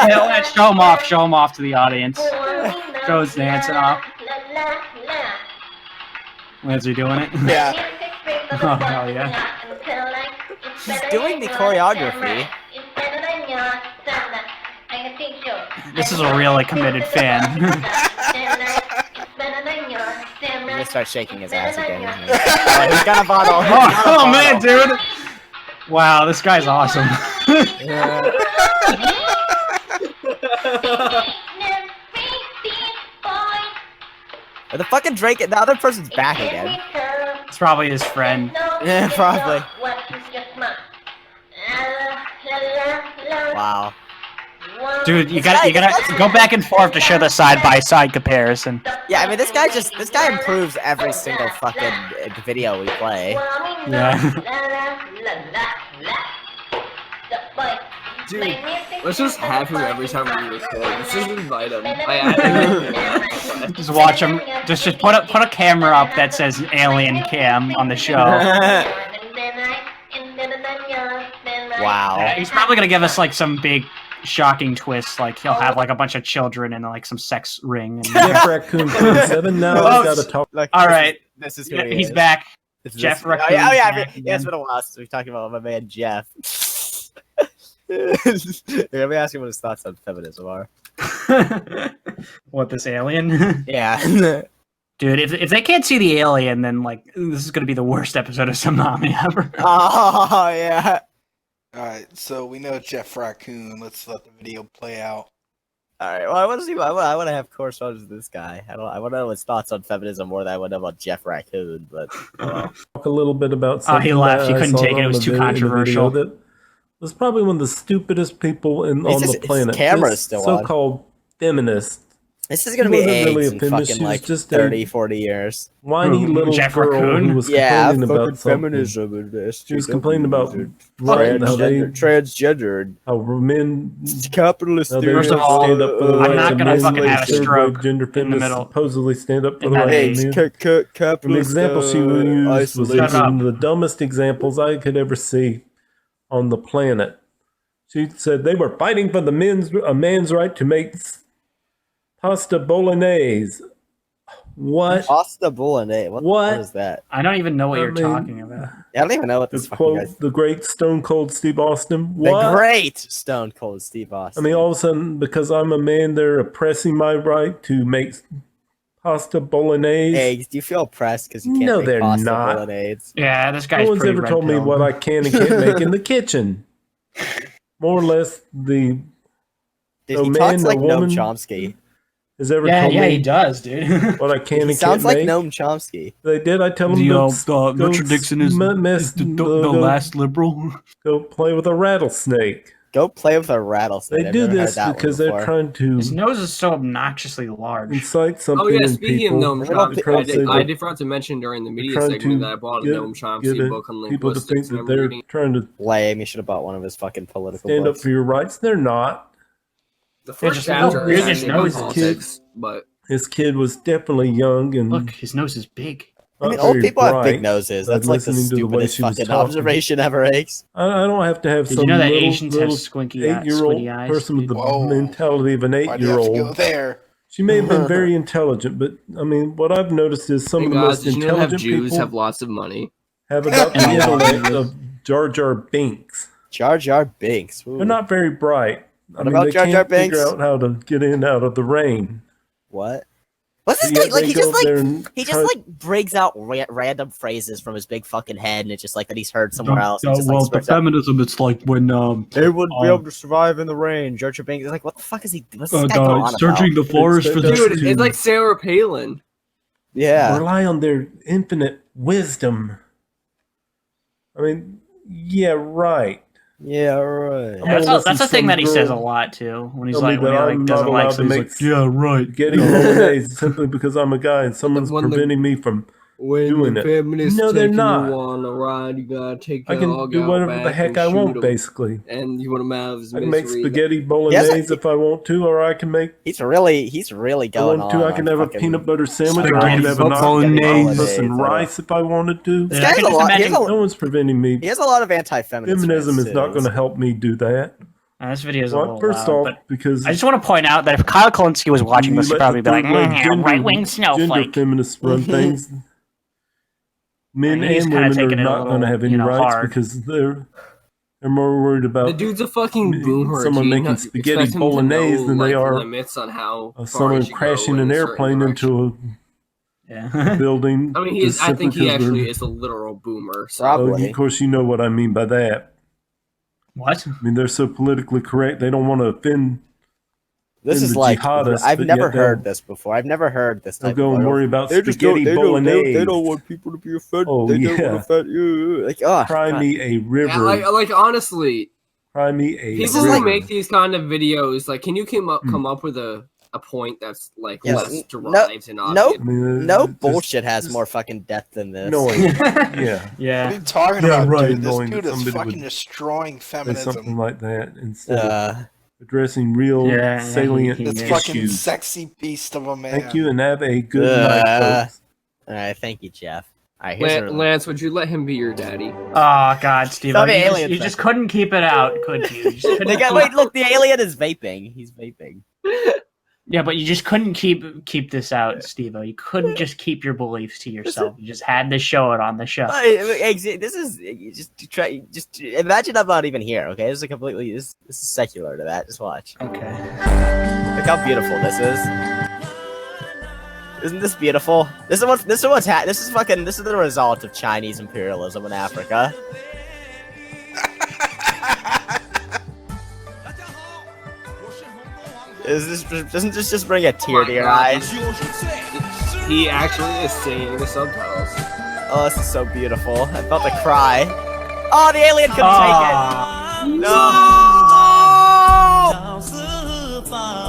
yeah, let's show him off to the audience. Goes dancing off. Is he doing it?
Yeah.
Oh hell yeah.
He's doing the choreography.
This is a really committed fan.
He's gonna start shaking his ass again. He's got a bottle.
Oh man, dude! Wow, this guy's awesome.
Yeah. The fucking Drake, the other person's back again.
It's probably his friend.
Yeah, probably. Wow.
Dude, you gotta go back and forth to show the side-by-side comparison.
Yeah, I mean, this guy improves every single fucking video we play.
Yeah.
Dude, let's just have him every time we record. Let's just invite him. I added him.
Just watch him. Just put a camera up that says Alien Cam on the show.
Wow.
He's probably gonna give us like some big shocking twist. Like he'll have like a bunch of children and like some sex ring. And...
Jeffracoon 27 now. He's got to talk.
Look,
all right,
this is
yeah, he's back. Jeffracoon.
Oh yeah, it's been a while since we've talked about my man Jeff. Let me ask him what his thoughts on feminism are.
What, this alien?
Yeah.
Dude, if they can't see the alien, then like this is gonna be the worst episode of Subnami ever.
Oh yeah.
Alright, so we know Jeffracoon. Let's let the video play out.
Alright, well I want to see. I want to have correspondence with this guy. I want to know his thoughts on feminism more than I want to know about Jeffracoon. But
talk a little bit about.
Oh, he left. He
I
couldn't
saw
take it. It
on
was
the
too
video- in the
controversial.
video that was probably one of the stupidest people on the planet.
His camera's
This
still on.
so-called feminist.
this is gonna be
wasn't
AIDS
really a
in
feminist,
fucking
she was
like
just
30,
a
40 years.
Whiny little
Jeffracoon?
girl who was
Yeah,
complaining
fucking
about something.
feminism and this.
She was complaining about right, how they
transgender,
how men
capitalist.
how they
First of all,
stand up for the
I'm
rights
not
of
gonna
men,
fucking have a
third
stroke
wave gender
in the
feminists
middle.
supposedly stand up for
In
the
that
rights of
age.
men. And the
capitalist.
example she used was
Shut up.
one of the dumbest examples I could ever see on the planet. She said they were fighting for a man's right to make pasta bolognese. What?
Pasta bolognese. What is that?
I don't even know what you're
mean,
talking about.
I don't even know what
To
this fucking guy's.
quote the great Stone Cold Steve Austin.
The
What?
great Stone Cold Steve Austin.
I mean, all of a sudden, because I'm a man, they're oppressing my right to make pasta bolognese.
Eggs. Do you feel oppressed because you can't
No,
make
they're
pasta
not.
bolognese?
Yeah, this guy's
No one's
pretty
ever told me
red-pilled.
what I can and can't make in the kitchen. More or less, the
Dude,
No
he
man,
talks
no
like Noam
woman.
Chomsky.
has ever
Yeah,
told
yeah,
me
he does, dude.
what I can
He
and
sounds
can't
like
make.
Noam Chomsky.
They did. I tell them go
Richard Nixon is
mess,
the
go-
last liberal.
Go play with a rattlesnake.
Go play with a rattlesnake.
They
I've
do
never heard
this
that one
because they're
before.
trying to
His nose is so obnoxiously large.
incite something
Oh yeah,
in
speaking
people.
of Noam
They're not-
Chomsky, I
They're
forgot to mention during the media
trying
segment
to
that I bought a
get-
Noam
get
Chomsky
it-
book on
people to think
linguistics.
that
Remember
they're
reading?
trying to
Lame. You should have bought one of his fucking political
stand up
books.
for your rights. They're not.
The first
just
chapter
look
is
big his
actually
nose
about
is.
politics, but
His kid was definitely young and
Look, his nose is big.
I
not
mean, old
very
people have big
bright.
noses.
but
That's like the
listening to the way
stupidest
she was
fucking
talking.
observation ever, Eggs.
I don't have to have
Did
some
you know that
little,
Asians have
little
squinty
eight-year-old
squinty eyes?
person with the
Whoa.
mentality of an
Why do you have to go
eight-year-old.
there?
She may have been very intelligent, but I mean, what I've noticed is some
hey
of the
guys,
most
did you know that
intelligent
Jews
people
have lots of money?
have about the
And a lot of
intellect of Jar Jar Binks.
Jar Jar Binks. Ooh.
They're not very bright. I mean,
about
they
Jar Jar
can't figure
Binks?
out how to get in out of the rain.
What? What's this
Yet
guy like?
they
He
go
just
up there
like
and
he
try-
just like brings out random phrases from his big fucking head, and it's just like that he's heard somewhere else. And just, like, spits out,
feminism, it's like when
they wouldn't be
um,
able to survive in the rain. Jar Jar Binks is like, what the fuck is he? What's this guy going on about?
the forest
for
Dude,
to-
it's like Sarah Palin.
Yeah.
rely on their infinite wisdom. I mean, yeah, right.
Yeah, right.
I'm gonna
that's a
listen
thing
some
that he says a
girl
lot too. When he's
tell me
like, when he
that
like
I'm
doesn't
not
like
allowed to
something,
make
he's like, yeah, right.
Getting bolognese simply because I'm a guy and someone's
When the-
preventing me from
When
doing
the
it.
feminists
No, they're
taking
not.
you on a ride, you gotta take
I
your
can
hog
do
out
whatever
back
the heck
and
I
shoot
want,
'em.
basically.
And you want to have his
I can make
misery.
spaghetti bolognese if I want to, or I can make.
He's really
If I
going
want
on.
to, I can have a
fucking-
peanut butter sandwich, or I
Spaghetti
can have an
bolognese.
octopus and rice if I wanted to.
This
Yeah, I
guy's
can
a
just
lot. He has
imagine-
No
a,
one's preventing me.
he has a lot of anti-feminist.
Feminism
fans,
is not
too.
going to help me do that.
This video is a
Well,
little
first
loud,
off,
but
because
I just want to point out that if Kyle Kalinske was watching
you
this, he'd
let
probably
the
be like,
third-rate gender-
right-wing
Gender
snowflake.
feminists run things. Men
I mean, he's
and
kinda
women are
taking it a
not going to
little,
have any
you know,
rights
hard.
because they're They're more worried
The
about
dude's a fucking boomer.
someone
G.
making
Not-
spaghetti
expect him to
bolognese
know,
than they
like,
are
limits on how far
someone
he should
crashing
go in
an
a certain
airplane
direction.
into
Yeah.
a building.
I mean,
just
I think
simply
he
'cause they're-
actually is a literal boomer. So.
Probably.
Of course, you know what I mean by that.
What?
I mean, they're so politically correct. They don't want to offend.
This
in
is
the
like
jihadists,
I've
but
never
yet they'll-
heard this before. I've never heard this
They'll
type
go
of
and
like,
worry about
they just
spaghetti bolognese.
they don't want people to be offended.
Oh,
they don't
yeah.
want to offend you. Like, oh,
Cry
God.
me a river.
Yeah, like honestly,
Cry me a
people
river.
who make these kind of videos, like, can you come up with a point that's like
Yes,
less derived and
no,
obvious?
I mean,
no
just
bullshit has more fucking depth than this.
annoying. Yeah.
What are
Yeah.
you talking
Yeah,
about,
right,
dude? This
annoying
dude
that
is
somebody
fucking
would
destroying
Say something
feminism.
like that instead of
Uh,
addressing real
Yeah,
salient
he
This
is.
fucking
issues.
sexy beast of a man.
Thank you, and have a good night, folks.
all right, thank you, Jeff. All right, here's a-
Lance, would you let him be your daddy?
Oh God, Steve,
Stop
you,
the
just,
alien
you
stuff.
just couldn't keep it out, could you? You just couldn't
They got,
keep-
wait, look, the alien is vaping. He's vaping.
Yeah, but you just couldn't keep this out, Steve. You couldn't just keep your beliefs to yourself. You just had to show it on the show.
This is you just try. Just imagine I'm not even here. Okay, this is a completely. This is secular to that. Just watch.
Okay.
Look how beautiful this is. Isn't this beautiful? This is what's this is fucking. This is the result of Chinese imperialism in Africa. Doesn't this just bring a tear to your eyes?
He actually is singing the subtitles.
Oh, this is so beautiful. I'm about to cry. Oh, the alien couldn't take it. No.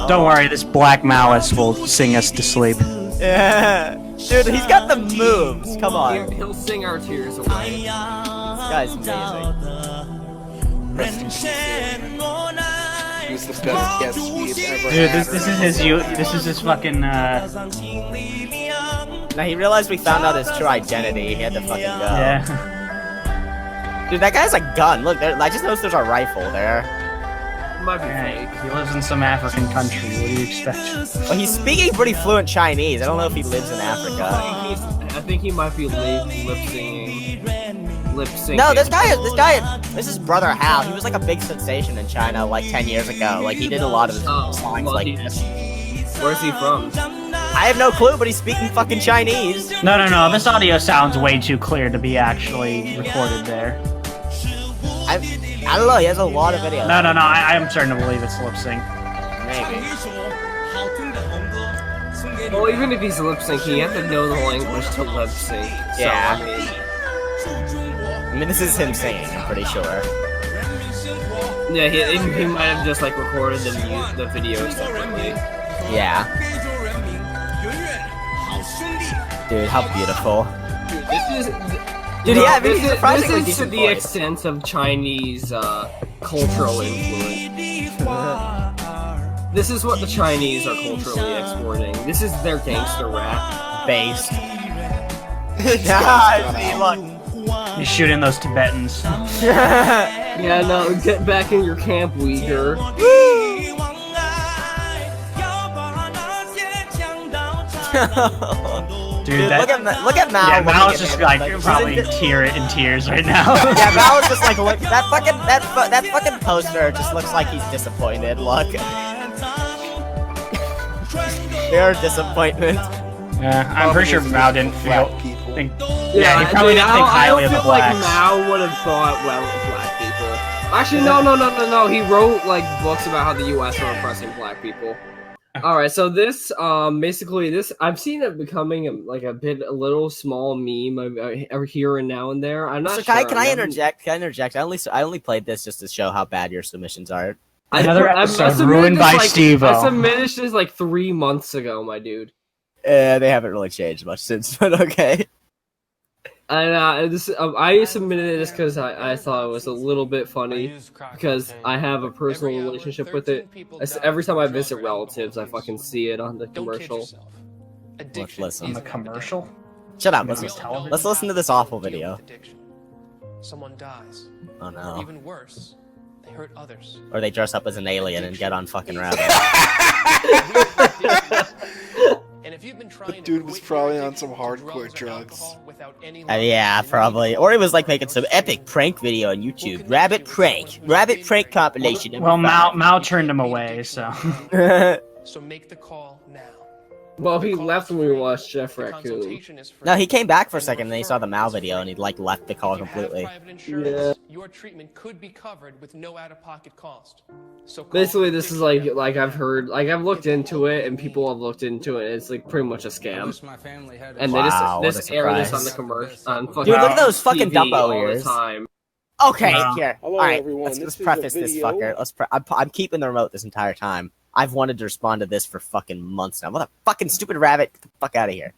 Don't worry, this black malice will sing us to sleep.
Yeah. Dude, he's got the moves. Come on.
He'll sing our tears away.
This guy's amazing.
He's the best guest we've ever
Dude,
had.
this is his fucking.
Now he realized we found out his true identity. He had to fucking go.
Yeah.
Dude, that guy has a gun. Look, there, I just noticed there's a rifle there.
Might be
Alright,
fake.
he lives in some African country. What do you expect?
Well, he's speaking pretty fluent Chinese. I don't know if he lives in Africa.
I think he might be lip syncing.
No, this is his brother Hal. He was like a big sensation in China like 10 years ago. Like, he did a lot of his songs
well,
like this.
Where's he from?
I have no clue, but he's speaking fucking Chinese.
No. This audio sounds way too clear to be actually recorded there.
I don't know. He has a lot of videos.
No. I'm starting to believe it's lip sync.
Maybe.
Well, even if he's lip syncing, you have to know the language to lip sync. So,
Yeah.
I
I mean, this is him singing. I'm pretty sure.
mean, yeah, he might have just like recorded the video separately.
Yeah. Dude, how beautiful.
Dude, this is.
Dude,
No,
yeah, I mean,
this
he's
is
surprisingly
to
decent
the
voice.
extent of Chinese cultural influence. This is what the Chinese are culturally exporting. This is their gangster rap.
Based. Yeah, see, look.
He's shooting those Tibetans.
Yeah, no, get back in your camp, Uyghur.
Dude,
look at Mao.
Yeah,
looking
Mal
at
is just
him,
like
he's
probably
in-
in tears right now.
Yeah, Mal is just like, look, that fucking poster just looks like he's disappointed. Look. Pure disappointment.
Yeah, I'm pretty sure Mao didn't
Black people.
think. Yeah, he probably didn't think highly of the
I don't feel like
blacks.
Mao would have thought well of black people. Actually, no. He wrote like books about how the U.S. are oppressing black people. All right, so this, basically this, I've seen it becoming a little small meme every here and now and there. I'm not
So
sure.
can I interject? Can I interject? I only played this just to show how bad your submissions are.
Another
I
episode
submitted
ruined
this,
by
like,
Steve-O.
I submitted this like 3 months ago, my dude.
They haven't really changed much since, but okay.
And I submitted this because I thought it was a little bit funny because I have a personal relationship with it. Every time I visit relatives, I fucking see it on the commercial.
Let's listen.
On the commercial?
Shut up.
Movies, television?
Let's listen to this awful video.
Someone dies.
Oh no.
Even worse, they hurt others.
Or they dress up as an alien and get on fucking rabbit.
And if you've been trying
The
to
dude was
quit
probably
your
on some
addiction to
hardcore
drugs or
drugs.
alcohol without any
Yeah, probably. Or he was like making some epic prank video on YouTube. Rabbit prank compilation.
Well, Mao
number
turned him away, so.
5.
So make the call now.
Well, he left when we watched Jeffracoon.
No, he came back for a second and then he saw the Mao video and he like left the call completely.
Yeah.
Your treatment could be covered with no out-of-pocket cost. So
Basically, this is like I've heard, like I've looked into it, and people have looked into it. And it's like pretty much a scam. And
Wow,
they
what
just
a
air this
surprise.
on the commercial. On fucking
Dude, look at those fucking
TV
Dumbo
all
ears.
the time.
Okay,
Wow.
here.
Hello,
Alright,
everyone.
let's
This is a
preface this
video.
fucker. I'm keeping the remote this entire time. I've wanted to respond to this for fucking months now. What a fucking stupid rabbit. Get the fuck out of here.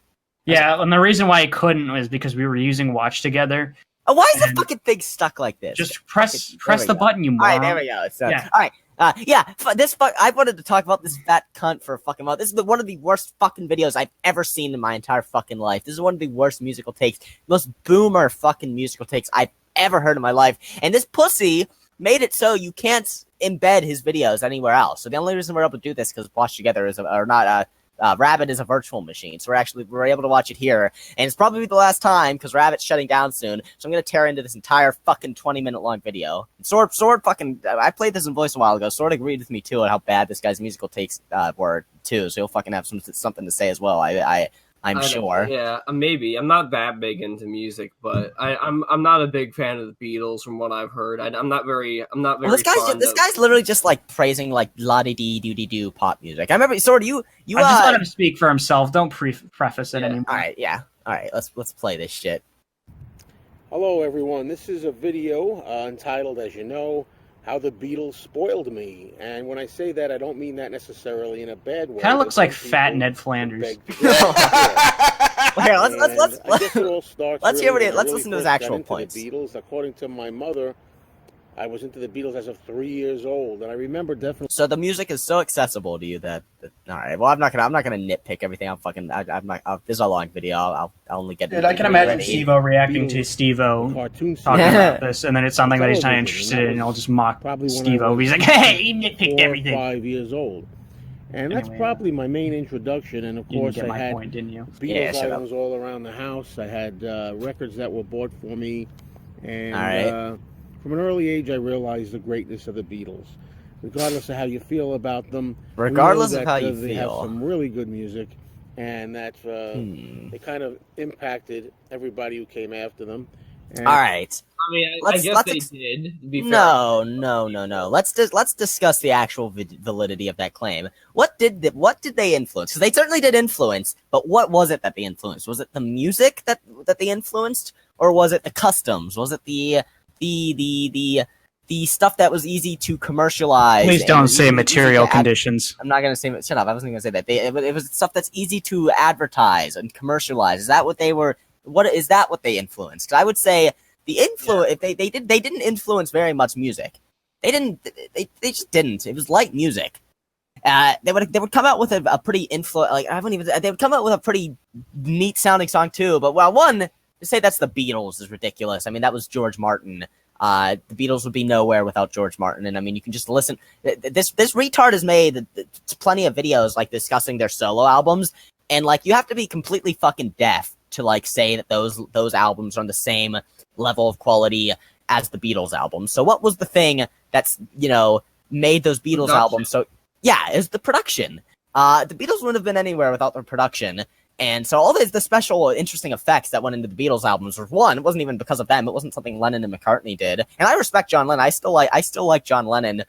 Yeah, and the reason why I couldn't was because we were using Watch together.
Oh, why is the
And-
fucking thing stuck like this?
Just press
There we
the
go.
button, you moron.
Alright, there we go. It's
Yeah.
Alright. I wanted to talk about this fat cunt for a fucking month. This is one of the worst fucking videos I've ever seen in my entire fucking life. This is one of the worst musical takes, most boomer fucking musical takes I've ever heard in my life. And this pussy made it so you can't embed his videos anywhere else. So the only reason we're able to do this is because Watch Together is Rabbit is a virtual machine, so we're able to watch it here, and it's probably the last time because Rabbit's shutting down soon. So I'm gonna tear into this entire fucking 20-minute long video. Sword fucking. I played this in voice a while ago. Sword agreed with me too on how bad this guy's musical takes were too. So he'll fucking have something to say as well. I'm sure.
Yeah, maybe. I'm not that big into music, but I'm not a big fan of the Beatles from what I've heard. I'm not very.
Well, this guy's literally just like praising like la di dee doo dee doo pop music. I remember, Sword, you
I just let him speak for himself. Don't preface it anymore.
All right, yeah. All right, let's play this shit.
Hello, everyone. This is a video entitled, as you know, How the Beatles Spoiled Me. And when I say that, I don't mean that necessarily in a bad way.
Kind of looks like
Some
fat
people
Ned Flanders.
beg to differ.
Here,
And I guess it all starts
let's hear
really
what
when I
let's
really
listen to his
first got
actual
into
points.
The Beatles, according to my mother, I was into the Beatles as of 3 years old, and I remember definitely.
So the music is so accessible to you that all right. Well, I'm not gonna nitpick everything. I'm not. This is a long video. I'll only get.
Dude, I can imagine Stevo reacting to Stevo
cartoon
talking
series.
about this, and then it's something that he's not
Television,
interested
and that
in, and I'll
was
just mock
probably when I
Stevo.
was
He's like, "Hey, he nitpicked
4 or
everything."
5 years old, and that's
Anyway,
probably my main introduction. And of
You
course,
didn't get
I
my
had
point, didn't you?
Beatles
shut up.
items all around the house. I had records that were bought for me, and
All right.
from an early age, I realized the greatness of the Beatles. Regardless of how you feel about them, we know
Regardless of
that,
how you
they have
feel.
some really good music, and that they kind of impacted everybody who came after them. And
All right.
I mean, I
Let's-
guess
let's
they
ex-
did. To be fair.
No. Let's discuss the actual validity of that claim. What did they influence? Because they certainly did influence, but what was it that they influenced? Was it the music that they influenced, or was it the customs? Was it the stuff that was easy to commercialize?
Please
and
don't
easy-
say
easy
material
to
conditions.
I'm not gonna say. Shut up! I wasn't gonna say that. It was stuff that's easy to advertise and commercialize. Is that what they were? What is that? What they influenced? 'Cause I would say the influence. They didn't influence very much music. They didn't. They just didn't. It was light music. They would come out with a pretty they would come out with a pretty neat sounding song too. But to say that's the Beatles is ridiculous. I mean, that was George Martin. The Beatles would be nowhere without George Martin, and I mean, you can just listen. This retard has made plenty of videos like discussing their solo albums, and like you have to be completely fucking deaf to like say that those albums are on the same level of quality as the Beatles albums. So what was the thing that's made those Beatles albums so? Yeah, it's the production. The Beatles wouldn't have been anywhere without their production. And so all the special interesting effects that went into the Beatles albums was one, it wasn't even because of them. It wasn't something Lennon and McCartney did. And I respect John Lennon. I still like John Lennon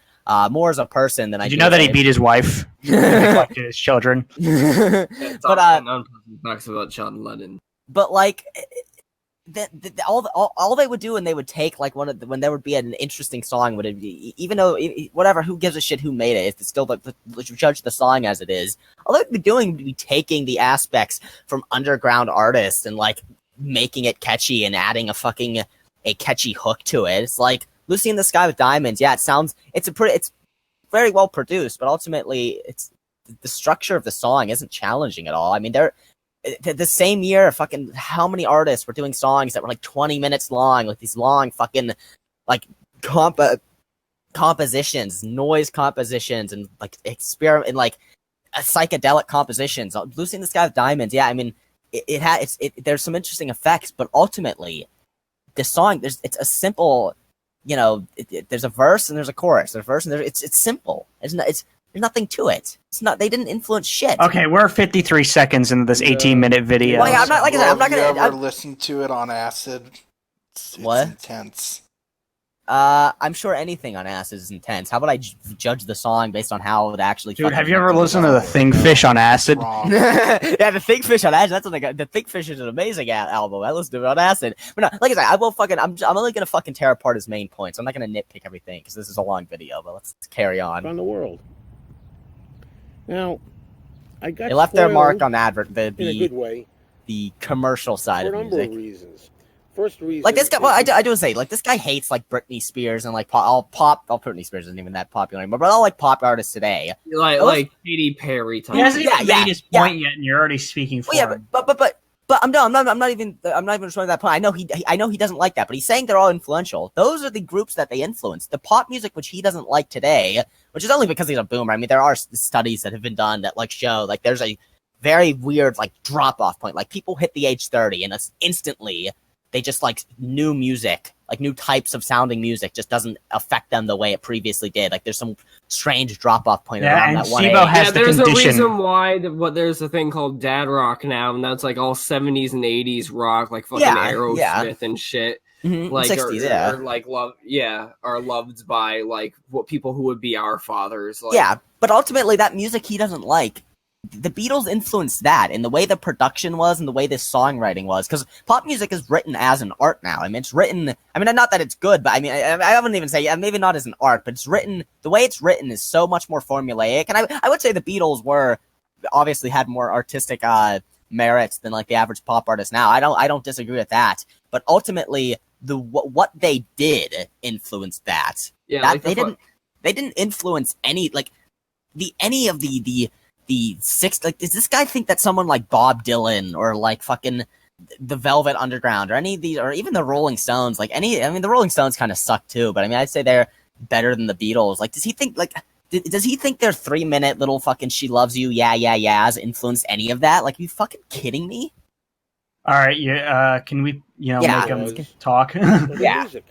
more as a person than I do.
Did you know that he beat his wife? Neglected his children.
But
talks about John Lennon.
But like all they would do, and they would take like when there would be an interesting song, would it be, even though whatever, who gives a shit who made it? If it's still judge the song as it is, all they'd be doing would be taking the aspects from underground artists and like making it catchy and adding a catchy hook to it. It's like Lucy in the Sky with Diamonds. Yeah, it's very well produced, but ultimately the structure of the song isn't challenging at all. I mean, the same year, fucking how many artists were doing songs that were like 20 minutes long, like these long fucking like compositions, noise compositions, and like experiment, and like psychedelic compositions. Lucy in the Sky with Diamonds, yeah, I mean, there's some interesting effects, but ultimately, the song, it's a simple, there's a verse and there's a chorus. There's a verse and it's simple. There's nothing to it. It's not. They didn't influence shit.
Okay, we're 53 seconds into this 18-minute video.
Well, yeah, I'm not, like I said, I'm not gonna.
Have you ever listened to it on acid? It's intense.
I'm sure anything on acid is intense. How about I judge the song based on how it actually?
Dude, have you ever listened to the Thingfish on acid?
Yeah, the Thingfish on acid. That's what the Thingfish is an amazing album. I listened to it on acid. But no, like I said, I'm only gonna fucking tear apart his main points. I'm not gonna nitpick everything because this is a long video. But let's carry on.
Around the world. Now, I got
they left their mark on in
a good way.
The commercial side of music.
For a number of reasons. First reason,
like this guy. Well, I do say, like this guy hates like Britney Spears and like pop. Britney Spears isn't even that popular anymore, but all like pop artists today,
like Katy Perry.
He hasn't even made his point yet, and you're already speaking for him.
But I'm not even showing that point. I know he doesn't like that, but he's saying they're all influential. Those are the groups that they influence. The pop music which he doesn't like today, which is only because he's a boomer. I mean, there are studies that have been done that like show like there's a very weird like drop off point. Like people hit the age 30 and instantly they just like new music, like new types of sounding music just doesn't affect them the way it previously did. Like there's some strange drop off point around that one age.
There's a reason why there's a thing called dad rock now, and that's like all 70s and 80s rock, like fucking Aerosmith and shit.
Mm-hmm.
Like
60s,
or like are loved by like what people who would be our fathers. Like,
yeah, but ultimately that music he doesn't like. The Beatles influenced that in the way the production was and the way this songwriting was, because pop music is written as an art now. I mean, it's written. I mean, not that it's good, but I mean, I wouldn't even say maybe not as an art, but it's written. The way it's written is so much more formulaic, and I would say the Beatles were obviously had more artistic merits than like the average pop artist now. I don't disagree with that, but ultimately what they did influenced that.
Yeah,
that, they didn't influence any of the six, like, does this guy think that someone like Bob Dylan or like fucking the Velvet Underground or any of these, or even the Rolling Stones, like the Rolling Stones kind of suck too, but I mean, I'd say they're better than the Beatles. Like, does he think their 3-minute little fucking She Loves You, yeahs influenced any of that? Like, are you fucking kidding me?
All right, can we, make him talk?
Yeah.
Music.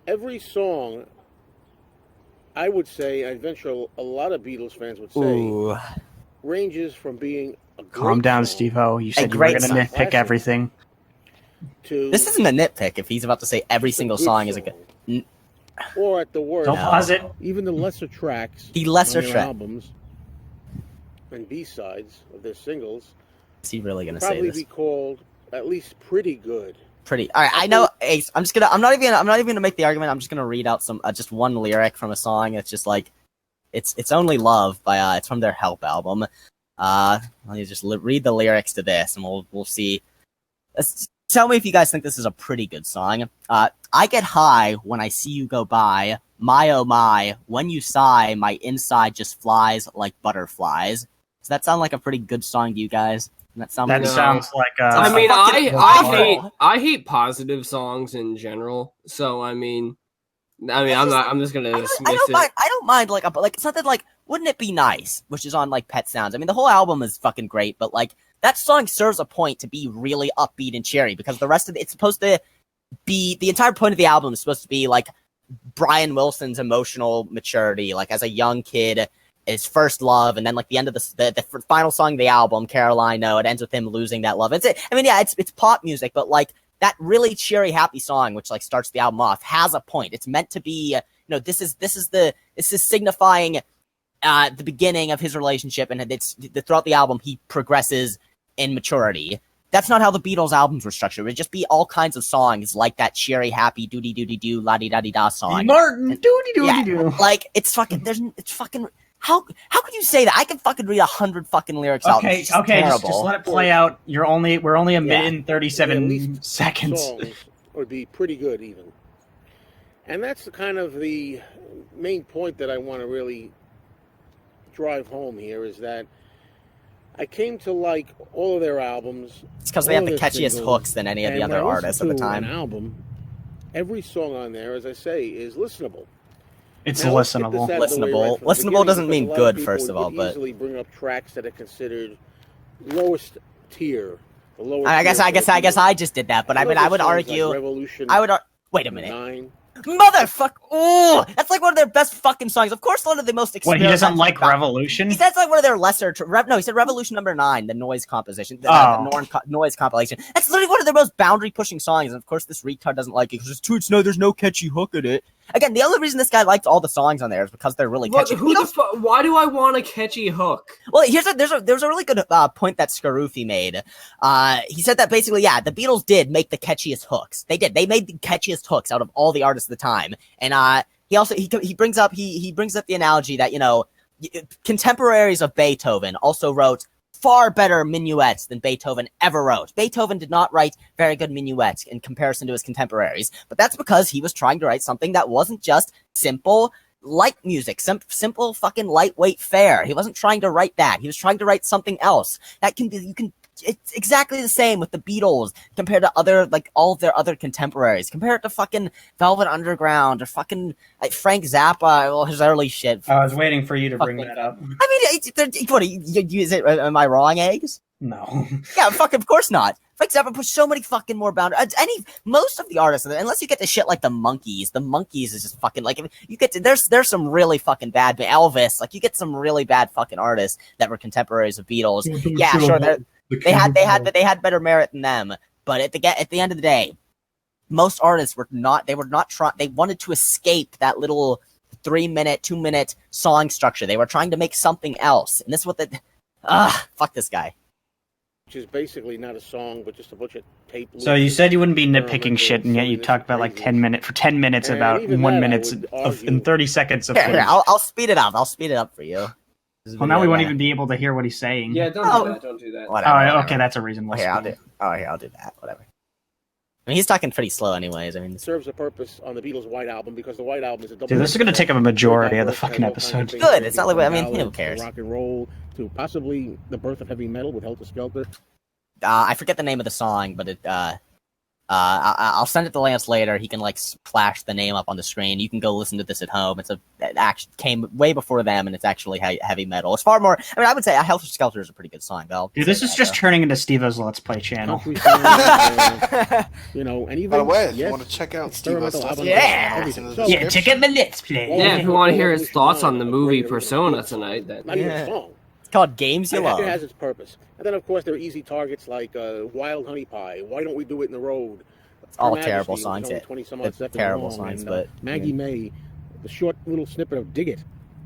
Every song, I would say, I venture a lot of Beatles fans would say, ranges from being a great
Calm down,
song,
Steve-O. You said you were going to nitpick everything.
This isn't a nitpick if he's about to say every single song is a good...
Or at the worst,
don't pause it.
Even the lesser tracks
on their
albums and B-sides of their singles,
is he really going to say this?
Probably be called at least pretty good.
Pretty. All right, I know. Ace, I'm not even gonna make the argument. I'm just gonna read out some just one lyric from a song. It's just like, it's Only Love by it's from their Help album. Let me just read the lyrics to this, and we'll see. Tell me if you guys think this is a pretty good song. I get high when I see you go by. My oh my, when you sigh, my inside just flies like butterflies. Does that sound like a pretty good song to you guys?
That sounds like.
I mean, I hate positive songs in general. So I'm just gonna dismiss it.
I don't mind like something like Wouldn't It Be Nice, which is on like Pet Sounds. I mean, the whole album is fucking great, but like that song serves a point to be really upbeat and cheery because the rest of it's supposed to be the entire point of the album is supposed to be like Brian Wilson's emotional maturity, like as a young kid. His first love, and then like the end of the final song of the album, Caroline, no, it ends with him losing that love. It's pop music, but like that really cheery, happy song, which like starts the album off, has a point. It's meant to be, this is signifying the beginning of his relationship, and it's throughout the album he progresses in maturity. That's not how the Beatles albums were structured. It would just be all kinds of songs like that cheery, happy, doody doody doo, la di da di da song.
Martin, doody doody doo.
Like it's fucking. It's fucking. How could you say that? I can fucking read 100 fucking lyrics out.
Okay, just let it play out. We're only a minute and 37 seconds.
Songs would be pretty good even. And that's the main point that I want to really drive home here is that I came to like all of their albums.
It's because they have the catchiest hooks than any of the other artists at the time.
An album, every song on there, as I say, is listenable.
It's
Now, let's get this
listenable.
out of the way
Listenable.
right from the
Listenable
beginning,
doesn't
because
mean
a lot
good,
people
first of all,
would
but
easily bring up tracks that are considered lowest tier. The lowest
I guess
tier
I just did that. But I mean, I would argue.
Revolution
Wait a minute.
9.
Motherfucker! Ooh, that's like one of their best fucking songs. Of course, one of the most.
What, he doesn't
experimental
like
about-
Revolution?
He said it's like one of their lesser. No, he said Revolution number 9, the noise composition, the noise compilation. That's literally one of their most boundary pushing songs. And of course, this retard doesn't like it because there's no catchy hook in it. Again, the only reason this guy liked all the songs on there is because they're really catchy.
Why do I want a catchy hook?
Well, there's a really good point that Scarufi made. He said that basically, yeah, the Beatles did make the catchiest hooks. They did. They made the catchiest hooks out of all the artists of the time. And he also brings up the analogy that, you know, contemporaries of Beethoven also wrote far better minuets than Beethoven ever wrote. Beethoven did not write very good minuets in comparison to his contemporaries, but that's because he was trying to write something that wasn't just simple light music, simple fucking lightweight fare. He wasn't trying to write that. He was trying to write something else. It's exactly the same with the Beatles compared to all of their other contemporaries. Compare it to fucking Velvet Underground or fucking Frank Zappa, well, his early shit.
I was waiting for you to bring that up.
I mean, am I wrong, Eggs?
No.
Yeah, fucking, of course not. Frank Zappa pushed so many fucking more boundaries. Most of the artists, unless you get to shit like the Monkees is just fucking like, you get to, there's some really fucking bad, Elvis, like you get some really bad fucking artists that were contemporaries of Beatles. Yeah, sure, they had better merit than them, but at the end of the day, most artists they wanted to escape that little 3-minute, 2-minute song structure. They were trying to make something else, and this is what fuck this guy.
Which is basically not a song, but just a bunch of tape.
So you said you wouldn't be nitpicking shit, and yet you talked about like 10 minutes about 1 minute and 30 seconds of footage.
Here, I'll speed it up. I'll speed it up for you.
Well, now we won't even be able to hear what he's saying.
Yeah, don't do that.
Whatever.
Okay, that's a reasonable.
Here, I'll do that. Whatever. I mean, he's talking pretty slow, anyways. I mean,
It serves a purpose on the Beatles' White Album because the White Album is a double.
Dude, this is going to take up a majority of the fucking episode.
Good. It's not like, I mean, who cares?
Rock and roll to possibly the birth of heavy metal with Helter Skelter.
I forget the name of the song, but I'll send it to Lance later. He can like flash the name up on the screen. You can go listen to this at home. It actually came way before them, and it's actually heavy metal. It's far more. I mean, I would say Helter Skelter is a pretty good song, though.
Dude, this is just turning into Stevo's Let's Play channel.
You know, and even
by the way, if you want to check out Stevo's Let's Play,
yeah, check out my Let's Play.
Yeah, if you want to hear his thoughts on the movie Persona tonight, then
not even a song.
It's called Games You Love.
It has its purpose. And then, of course, there are easy targets like Wild Honey Pie. Why Don't We Do It in the Road?
All
Her
terrible
Majesty,
songs. Terrible songs,
and,
but
Maggie May, the short little snippet of "Dig It"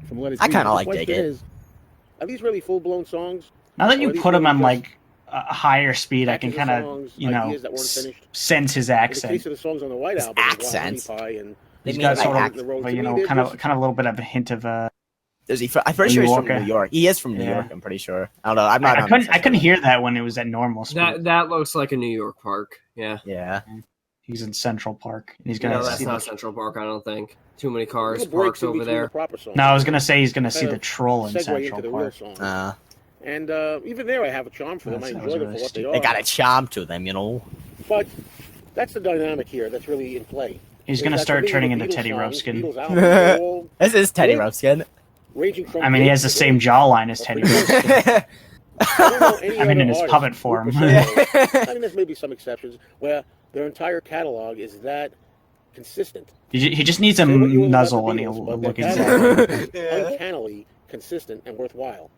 from Let It Be.
I kind of like "Dig It."
Are these really full-blown songs?
Now that you put him on like a higher speed, I can kind of sense his accent.
In the case of the songs on the White Album,
accent.
He's got sort of, kind of a little bit of a hint of a.
I'm pretty sure he's from New York. He is from New York. I'm pretty sure. I don't know. I'm not.
I couldn't hear that when it was at normal speed.
That looks like a New York park. Yeah.
Yeah.
He's in Central Park. And he's gonna.
No, that's not Central Park. I don't think. Too many cars parked over there.
No, I was gonna say he's gonna see the troll in Central Park.
And even there, I have a charm for them. I enjoy them for what they are.
They got a charm to them, you know.
But that's the dynamic here that's really in play.
He's gonna start turning into Teddy Ruxpin.
This is Teddy Ruxpin.
I mean, he has the same jawline as Teddy Ruxpin. I mean, in his puppet form.
I mean, there's maybe some exceptions where their entire catalog is that consistent.
He just needs a nuzzle and he'll look exactly.
Uncannily consistent and worthwhile.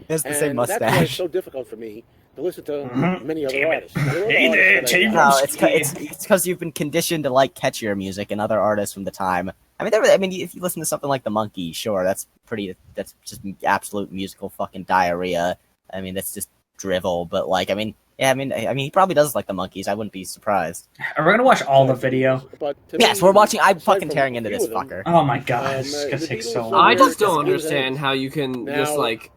It's the same mustache.
That's why it's so difficult for me to listen to many other artists.
Hey there, Teddy
Ruxpin. It's because you've been conditioned to like catchier music and other artists from the time. I mean, if you listen to something like the Monkees, sure, that's just absolute musical fucking diarrhea. I mean, that's just drivel. But like, I mean, he probably does like the Monkees. I wouldn't be surprised.
Are we gonna watch all the video?
Yes, we're watching. I'm fucking tearing into this fucker.
Oh my god, this is gonna take so long.
I just don't understand how you can just like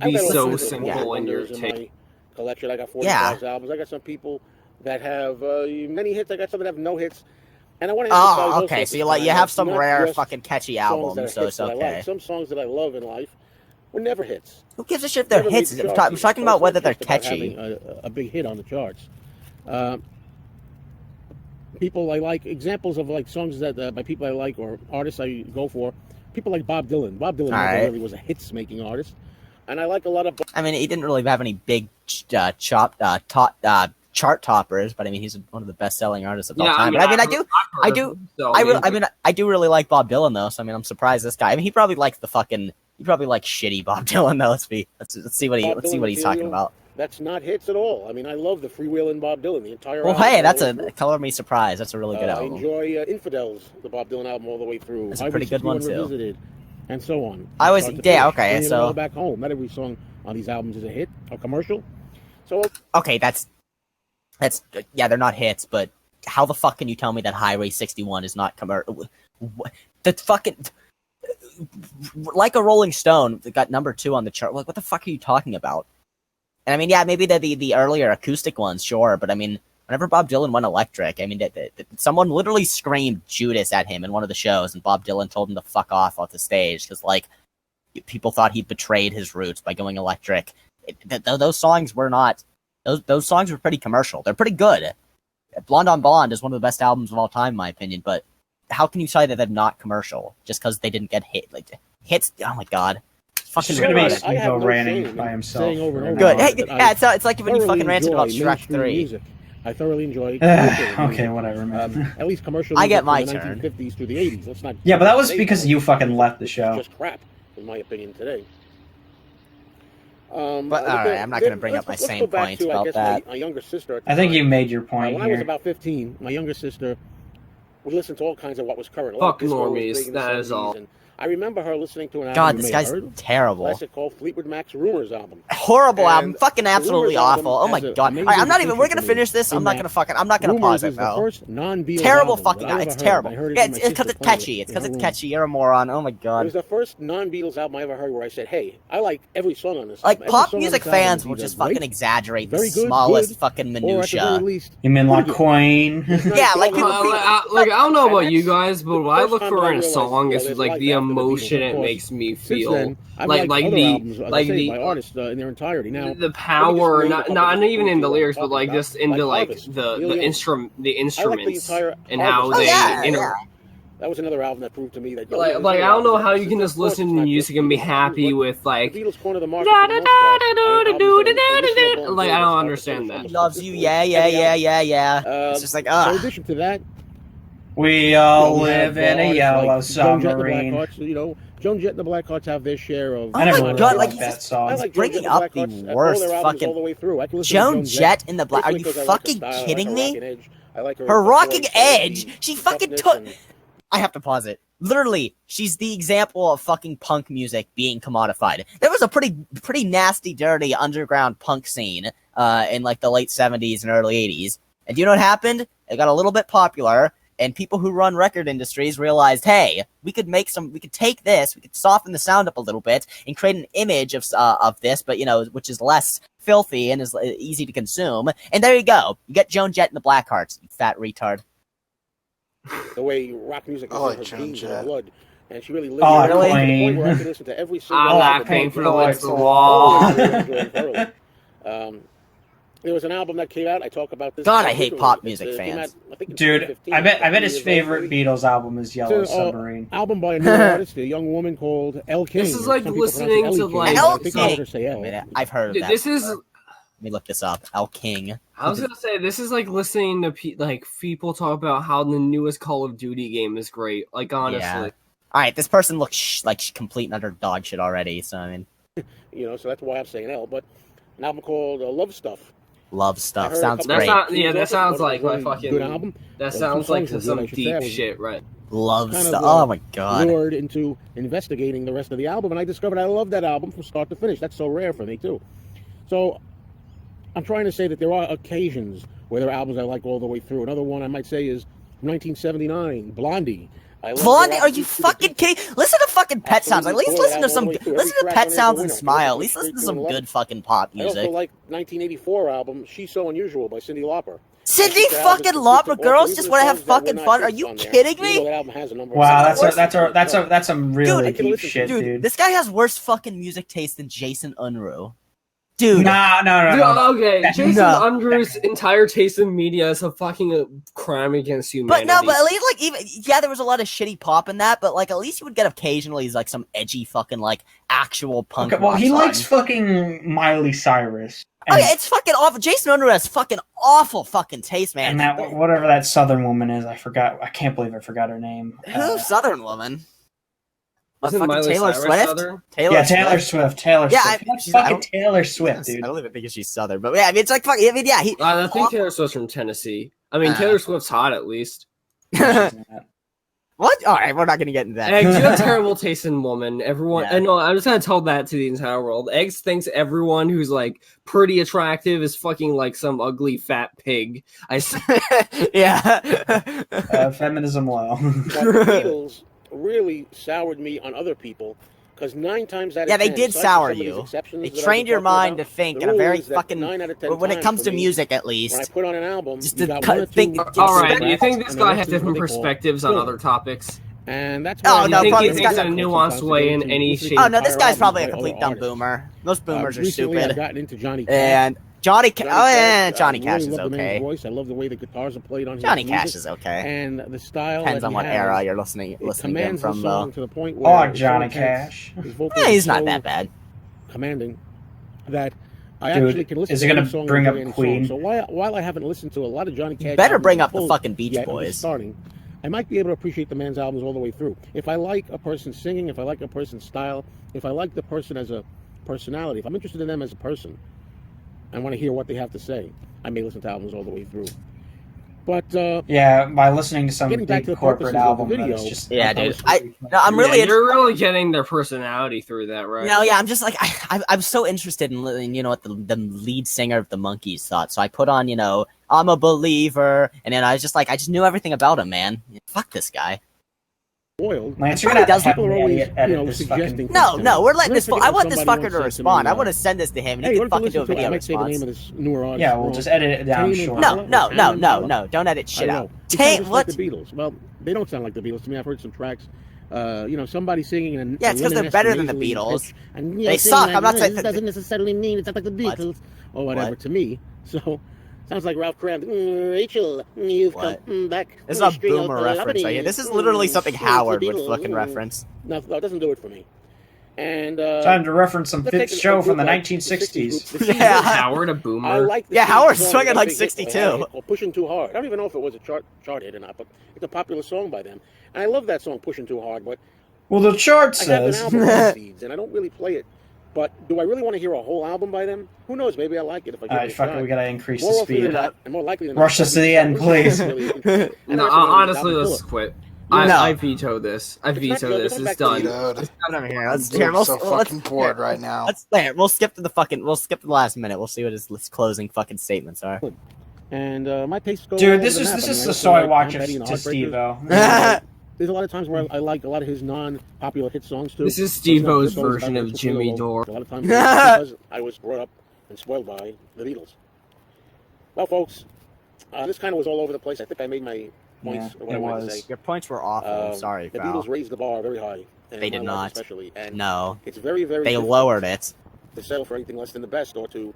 be so simple in your take.
Collection. I got 45 albums. I got some people that have many hits. I got some that have no hits. And I want to emphasize
okay. So you have some rare fucking catchy albums, so it's okay.
Some songs that I love in life were never hits.
Who gives a shit if they're hits? I'm talking about whether they're catchy.
A big hit on the charts. people I like, examples of like songs that by people I like or artists I go for. People like Bob Dylan. Bob Dylan never really was a hits-making artist, and I like a lot of.
I mean, he didn't really have any big chart toppers, but I mean, he's one of the best-selling artists of all time. But I do really like Bob Dylan though. So I mean, I'm surprised this guy. I mean, he probably likes shitty Bob Dylan though. Let's see what he's talking about.
That's not hits at all. I mean, I love the freewheeling Bob Dylan, the entire
Well,
album.
Hey, that's a color me surprise. That's a really good album.
I enjoy Infidels, the Bob Dylan album, all the way through.
That's a pretty good one, too.
Revisited, and so on.
So
back home. Not every song on these albums is a hit or commercial. So
okay, that's they're not hits, but how the fuck can you tell me that Highway 61 is not commercial? That fucking like a Rolling Stone that got number 2 on the chart. Like, what the fuck are you talking about? And I mean, yeah, maybe the earlier acoustic ones, sure, but I mean, whenever Bob Dylan went electric, I mean, someone literally screamed Judas at him in one of the shows, and Bob Dylan told him to fuck off the stage because, like, people thought he betrayed his roots by going electric. Those songs were not. Those songs were pretty commercial. They're pretty good. Blonde on Blonde is one of the best albums of all time, in my opinion. But how can you say that they're not commercial just because they didn't get hits? Oh my god. Fucking
Stevo ranting by himself.
Good. Hey, yeah, it's like when you fucking ranted about Shrek 3.
Music. I thoroughly enjoy.
Okay, whatever, man.
At least commercial.
I get my
from the
turn.
1950s through the 80s. Let's not.
Yeah, but that was because you fucking left the show.
Just crap, in my opinion, today.
But alright, I'm not going to bring up my same points about that.
My younger sister.
I think you made your point
when
here.
I was about 15, my younger sister would listen to all kinds of what was current.
Fuck normies, that is all.
I remember her listening to an album.
God, this guy's terrible.
Classic called Fleetwood Mac's Rumors album.
Horrible album. Fucking absolutely awful. Oh my god. Alright, I'm not even. We're gonna finish this. I'm not gonna pause it though. Terrible fucking guy. It's terrible. Yeah, it's because it's catchy. It's because it's catchy. You're a moron. Oh my god.
It was the first non-Beatles album I ever heard where I said, "Hey, I like every song on this."
Like pop music fans will just fucking exaggerate the smallest fucking minutia.
You mean like Queen?
Yeah, like people.
Like I don't know about you guys, but what I look for in a song is like the emotion it makes me feel. Like the
artists in their entirety. Now
the power, not even in the lyrics, but like just into like the instruments and how they interact.
That was another album that proved to me that
like I don't know how you can just listen to music and be happy with like
Beatles corner the market.
Like I don't understand that.
Loves you, yeah. It's just like
In addition to that,
we all live in a yellow submarine.
Joan Jett and the Blackhearts have their share of.
Oh my god! Like
that song.
He's bringing up the worst fucking Joan Jett in the Black. Are you fucking kidding me? Her Rocking Edge. She fucking took. I have to pause it. Literally, she's the example of fucking punk music being commodified. There was a pretty nasty, dirty underground punk scene in like the late 70s and early 80s. And do you know what happened? It got a little bit popular. And people who run record industries realized, hey, we could take this, we could soften the sound up a little bit and create an image of this, but which is less filthy and is easy to consume. And there you go. You get Joan Jett and the Blackhearts, you fat retard.
The way rock music is in her genes and her blood. And she really lived
to
the point where I could listen to every single
I'm not paying for the lights to the wall.
There was an album that came out. I talk about this.
God, I hate pop music fans.
Dude, I bet his favorite Beatles album is Yellow Submarine.
Album by a new artist, a young woman called Elle King.
This is like listening to like
Elle King. I've heard of that.
This is.
Let me look this up. Elle King.
I was gonna say this is like listening to people talk about how the newest Call of Duty game is great. Like honestly.
Yeah. All right, this person looks like complete and utter dog shit already. So I mean.
So that's why I'm saying Elle. But an album called Love Stuff.
Love Stuff sounds great.
That sounds like my fucking
good album.
That sounds like some deep shit, right?
Love Stuff. Oh my god.
Lured into investigating the rest of the album, and I discovered I love that album from start to finish. That's so rare for me too. So I'm trying to say that there are occasions where there are albums I like all the way through. Another one I might say is 1979, Blondie.
Blondie? Are you fucking kidding? Listen to fucking Pet Sounds. At least listen to Pet Sounds and smile. At least listen to some good fucking pop music.
I also like 1984 album She's So Unusual by Cyndi Lauper.
Cyndi fucking Lauper, girls just want to have fucking fun. Are you kidding me?
Wow, that's some really deep shit, dude.
This guy has worse fucking music taste than Jason Unruh. Dude.
No.
Okay,
That's
Jason
no.
Unruh's entire taste in media is a fucking crime against humanity.
But at least like even there was a lot of shitty pop in that, but like at least you would get occasionally like some edgy fucking like actual punk.
Okay, well,
rock
he
song.
likes fucking Miley Cyrus.
Oh yeah, it's fucking awful. Jason Unruh has fucking awful fucking taste, man.
And that whatever that Southern woman is, I forgot. I can't believe I forgot her name.
Who's Southern woman?
Isn't
Fucking
Miley
Taylor
Cyrus
Swift?
Southern?
Taylor Swift. Taylor
Yeah,
Swift.
I
Fucking
don't-
Taylor Swift, dude.
I don't even think she's Southern, but yeah, I mean, it's like fucking. I mean, yeah, he.
I think Taylor Swift's from Tennessee. I mean, Taylor Swift's hot at least.
What? All right, we're not gonna get into that.
Eggs, you have terrible taste in woman. Everyone,
Yeah.
and no, I'm just gonna tell that to the entire world. Eggs thinks everyone who's like pretty attractive is fucking like some ugly fat pig.
Yeah.
Feminism low.
But the Beatles really soured me on other people because 9 times out of 10,
Yeah, they did
aside from
sour
some of these
you.
exceptions
They
that I've
trained
been
your
talking
mind
about,
to think
the
in a
rule
very
is that
fucking.
9 out of 10
When it
times
comes
for
to
me,
music, at
when I
least.
put on an album,
Just
you
to
got
cut-
one or two
think-
tracks
All right,
and
do you think this
the
guy
rest
has
is what
different
they call
perspectives on
film.
other topics?
And that's
Oh,
why
no,
you think
probably
he
this
thinks
guy's
in a
sometimes
nuanced
to
way
go
in
to
any
listen
shape?
to
Oh no, this
entire
guy's
albums
probably a
by
complete
other
dumb
artists.
boomer. Most boomers are
Recently, I've
stupid.
gotten into Johnny Cash.
And Johnny Cash. Oh yeah, Johnny
I
Cash
really
is
love the man's
okay.
voice. I love the way the guitars are played on
Johnny
his
Cash
music.
is okay.
And the style
Depends
that
on
he
what
has,
era you're listening
it
to him
commands the
from,
song
though.
to the point where
Oh,
it's
Johnny
so intense,
Cash.
his vocals
Yeah,
are
he's not
so
that bad.
commanding that I
Dude,
actually can listen
is
to
it gonna
any song and
bring
enjoy
up
any
Queen?
song. So while I haven't listened to a lot of Johnny Cash,
Better
albums
bring
in
up the
full
fucking Beach
yet, I'm
Boys.
just starting. I might be able to appreciate the man's albums all the way through. If I like a person's singing, if I like a person's style, if I like the person as a personality, if I'm interested in them as a person, I want to hear what they have to say, I may listen to albums all the way through. But
Yeah, by listening to some
getting back
big
to the
corporate
purposes of
album,
the
that's
video,
just
Yeah,
I
dude.
was-
I'm really.
Yeah, you're really getting their personality through that, right?
No, yeah, I'm just like I'm so interested in what the lead singer of the Monkees thought. So I put on I'm a believer, and then I was just like I just knew everything about him, man. Fuck this guy.
Spoiled.
Lance, you're gonna have
People are
me
always,
edit this
suggesting.
fucking...
No, we're letting
Let's
this. I
forget
want
what
this
somebody
fucker to
once said to me,
respond. I want to send this to him, and
Hey,
he
what
can
if you
fucking do a
listen to it? I
video
might say the name of
response.
this newer artist.
Yeah, we'll
wrong.
just edit it down
Tame
short.
Impala?
No, don't edit shit
I
out.
know. They
Tay,
sound just
what?
like the Beatles. Well, they don't sound like the Beatles to me. I've heard some tracks. Somebody singing in
Yeah, it's 'cause they're better than the Beatles. They suck. I'm not saying
it doesn't necessarily mean it's not like the Beatles or whatever
What?
to me. So sounds like Ralph Cram. Rachel, you've
What?
come back.
This is a
straight out
boomer
the
reference right here. This is literally something
straight to
Howard
the
would
Beatles.
fucking reference.
No, it doesn't do it for me. And
Time to reference some
let's
Fitz
take a
show from
group
the
like the
1960s.
60s.
Yeah.
Howard a boomer.
I like the
Yeah, Howard's
song
fucking
that
like
they hit
62.
or Pushing Too Hard. I don't even know if it was a chart hit or not, but it's a popular song by them. And I love that song, Pushing Too Hard, but
Well, the chart
I have an
says...
album of Seeds, and I don't really play it. But do I really want to hear a whole album by them? Who knows? Maybe I like it if I give
Alright,
it a
fuck
shot.
it, we gotta increase the
More often
speed.
than not, and more likely than
Rush
not,
us to the end, please.
No, honestly, let's quit.
No.
I veto this. I
It's not
veto
good.
this.
It's
It's
not
done.
Dude,
Come over here. Let's
I'm
here. We'll,
so
let's
fucking bored right now.
We'll skip to the last minute. We'll see what his closing fucking statements are.
And my taste goes all
Dude,
over
this
the
is
map.
this
I mean,
is
I
the
listen
show I
like
watch
Tom
to
Petty and the Heartbreakers.
Steve-O.
There's a lot of times where I like a lot of his non-popular hit songs too.
This is
So it's not
Steve-O's
just always
version
about
of
Chris
Jimmy
Willow.
Dore.
A lot of times because I was brought up and spoiled by the Beatles. Well, folks, this kind of was all over the place. I think I made my points.
Yeah,
what I
it
wanted
was.
to say.
Your points were awful. Sorry,
The
pal.
Beatles raised the bar very high. And
They did
my life
not.
especially. And
No,
it's very, very
they
difficult
lowered it.
to settle for anything less than the best, or to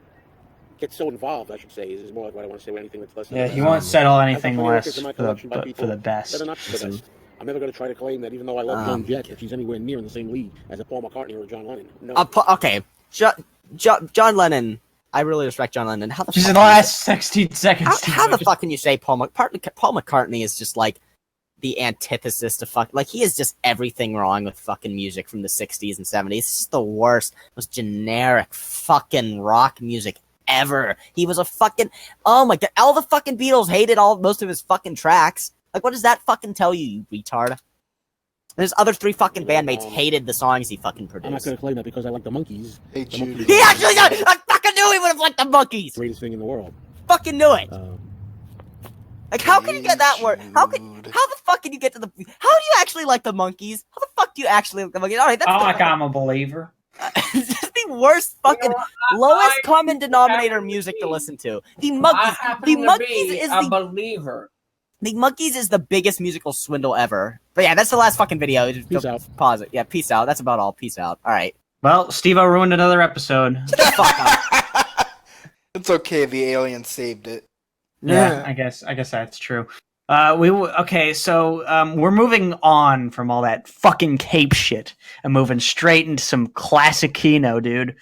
get so involved, I should say, is more like what I want to say with anything that's less than
Yeah,
the
he
best.
won't settle
I have
anything
plenty of
less
records in my
for the,
collection by
but
people
for the
that
best.
are not the best. I'm never going to try to claim that even though I love Joan Jett, that she's anywhere near in the same league as a Paul McCartney or a John Lennon. No.
Okay, John Lennon. I really respect John Lennon. How the
Just
fuck
in the last 16 seconds.
how the fuck can you say Paul McCartney is just like the antithesis to fuck? Like, he is just everything wrong with fucking music from the 60s and 70s. It's just the worst, most generic fucking rock music ever. He was a fucking, oh my god, all the fucking Beatles hated most of his fucking tracks. Like, what does that fucking tell you, you retard? And his other three fucking bandmates hated the songs he fucking
I'm not
produced.
going to claim that because I like the Monkees.
Hate
The
you.
Monkees
He
are
actually got, I fucking knew he would have liked the Monkees.
the greatest thing in the world.
Fucking knew it. Like, how can you get that word? How the fuck can you get to the? How do you actually like the Monkees? How the fuck do you actually like the Monkees? All right, that's
I'm a believer.
this is the worst fucking lowest common denominator music to listen to. The Monkees is the
believer.
The Monkees is the biggest musical swindle ever. But yeah, that's the last fucking video.
Peace out.
Pause it. Yeah, peace out. That's about all. Peace out. All right.
Well, Steve-O ruined another episode.
Fuck up.
It's okay. The alien saved it.
Yeah, I guess that's true. Okay, so we're moving on from all that fucking cape shit and moving straight into some classic Kino, dude.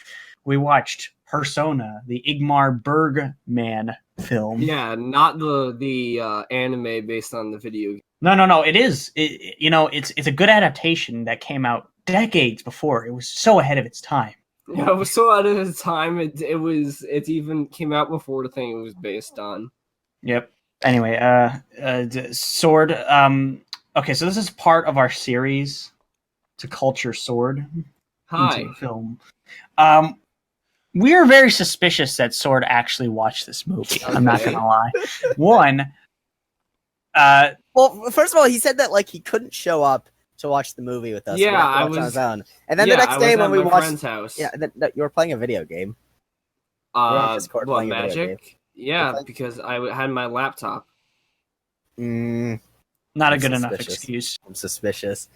We watched Persona, the Igmar Bergman film.
Yeah, not the anime based on the video game.
No. It is. It's a good adaptation that came out decades before. It was so ahead of its time.
Yeah, it was so out of its time. It even came out before the thing it was based on.
Yep. Anyway, Sword. Okay, so this is part of our series to culture Sword
Hi.
into film. We are very suspicious that Sword actually watched this movie. Okay. I'm not gonna lie. One.
Well, first of all, he said that like he couldn't show up to watch the movie with us.
Yeah,
I was on his own. And then the next day when we watched,
friend's house.
Yeah, you were playing a video game.
What, Magic? Yeah, because I had my laptop.
Not a good enough excuse.
I'm suspicious.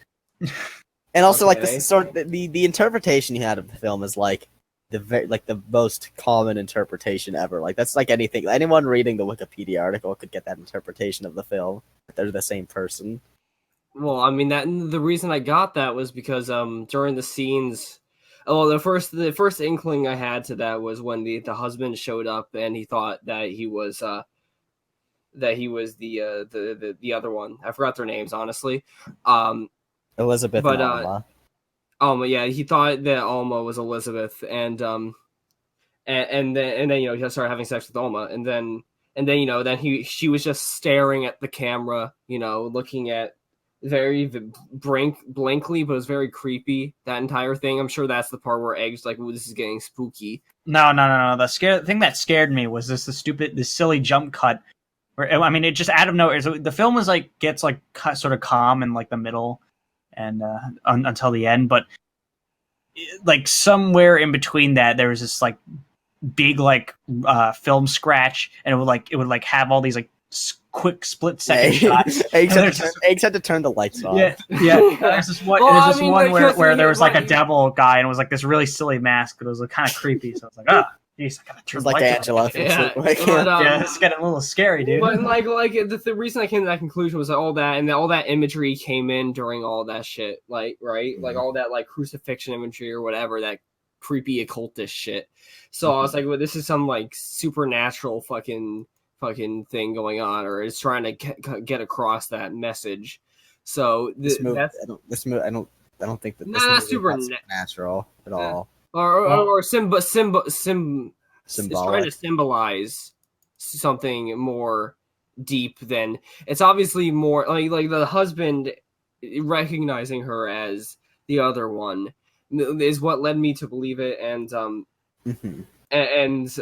And also, like the interpretation you had of the film is like the most common interpretation ever. Like that's like anyone reading the Wikipedia article could get that interpretation of the film. They're the same person.
Well, I mean the reason I got that was because during the scenes, the first inkling I had to that was when the husband showed up and he thought that he was the other one. I forgot their names honestly.
Elizabeth and Alma.
Alma, yeah, he thought that Alma was Elizabeth, and then he started having sex with Alma, and then she was just staring at the camera, looking at very blankly, but it was very creepy, that entire thing. I'm sure that's the part where Egg's like, "Ooh, this is getting spooky."
No. The thing that scared me was this silly jump cut. Where it just out of nowhere. The film is gets sort of calm in the middle, and until the end, but somewhere in between that, there was this big film scratch, and it would have all these quick split second shots.
Eggs had to turn the lights off.
Yeah. There's this one. Where there was a devil guy, and it was this really silly mask, but it was kind of creepy. So I was like, oh, jeez, I gotta turn the lights
Angela
off.
From
Yeah, it's getting a little scary, dude.
But the reason I came to that conclusion was all that imagery came in during all that shit, right? Mm-hmm. All that crucifixion imagery or whatever, that creepy occultist shit. So I was like, well, this is some supernatural fucking thing going on, or it's trying to get across that message. So
this movie, I don't think that this movie is supernatural at all.
Or it's trying to symbolize something more deep than it's obviously more like the husband recognizing her as the other one is what led me to believe it, and and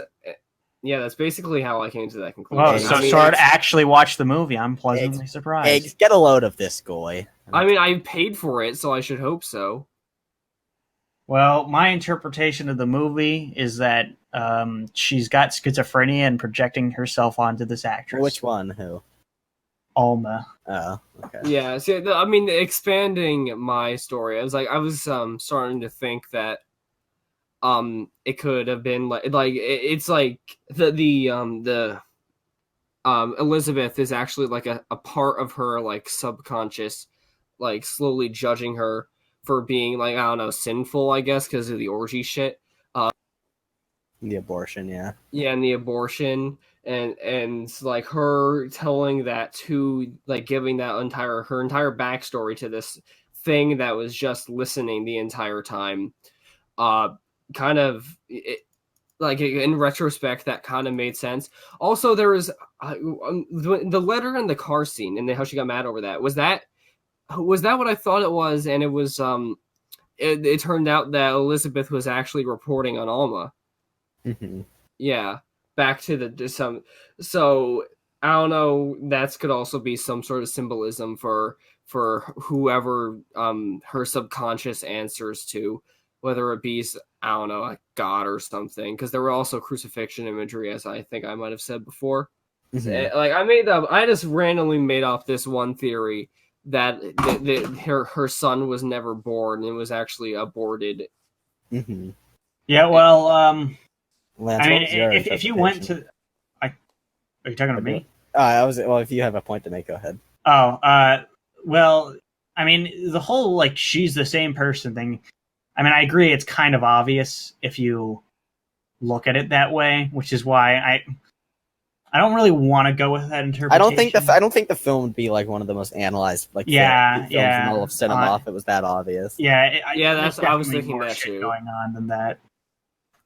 yeah, that's basically how I came to that conclusion.
Oh, so Sword actually watched the movie. I'm pleasantly surprised.
Eggs, get a load of this guy.
I mean, I paid for it, so I should hope so.
Well, my interpretation of the movie is that she's got schizophrenia and projecting herself onto this actress.
Which one? Who?
Alma.
Oh, okay.
Yeah, see, expanding my story, I was starting to think that it could have been it's the Elizabeth is actually a part of her subconscious slowly judging her for being I don't know, sinful, I guess, because of the orgy shit.
The abortion, yeah.
Yeah, and the abortion, and her telling that to giving that her entire backstory to this thing that was just listening the entire time. Kind of in retrospect, that kind of made sense. Also, there was the letter in the car scene and how she got mad over that. Was that what I thought it was? And it was it turned out that Elizabeth was actually reporting on Alma.
Mm-hmm.
Yeah, back to so I don't know. That could also be some sort of symbolism for whoever her subconscious answers to, whether it be, I don't know, a god or something, because there were also crucifixion imagery, as I think I might have said before. Mm-hmm. I just randomly made up this one theory that her son was never born and was actually aborted.
Mm-hmm.
Yeah, well,
Lance,
I
what
mean,
was your
if you went
interpretation?
to, are you talking to me?
Well, if you have a point to make, go ahead.
Oh, well, I mean, the whole like she's the same person thing. I mean, I agree. It's kind of obvious if you look at it that way, which is why I don't really want to go with that interpretation.
I don't think the film would be like one of the most analyzed films in all of cinema if it was that obvious.
Yeah,
that's I was
definitely
thinking
more
that
shit
too.
going on than that.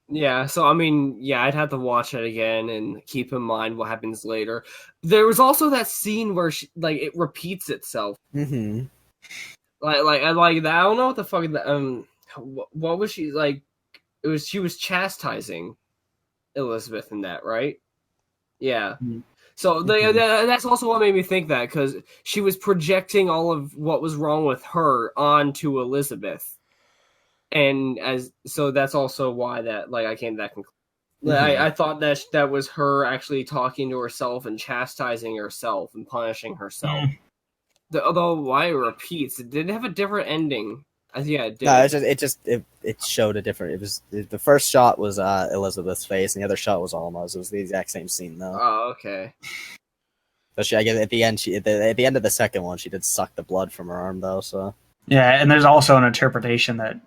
Yeah, so I mean, yeah, I'd have to watch it again and keep in mind what happens later. There was also that scene where it repeats itself.
Mm-hmm.
Like that. I don't know what the fuck. What was she like? She was chastising Elizabeth in that, right? Yeah.
Mm-hmm.
So that's also what made me think that, because she was projecting all of what was wrong with her onto Elizabeth. And so that's also why that I came to that conclusion. I thought that was her actually talking to herself and chastising herself and punishing herself. Although why it repeats, it did have a different ending. Yeah, it did.
No, it showed a different. It was the first shot was Elizabeth's face, and the other shot was Alma's. It was the exact same scene though.
Oh, okay.
So I guess at the end, at the end of the second one, she did suck the blood from her arm though. So
yeah, and there's also an interpretation that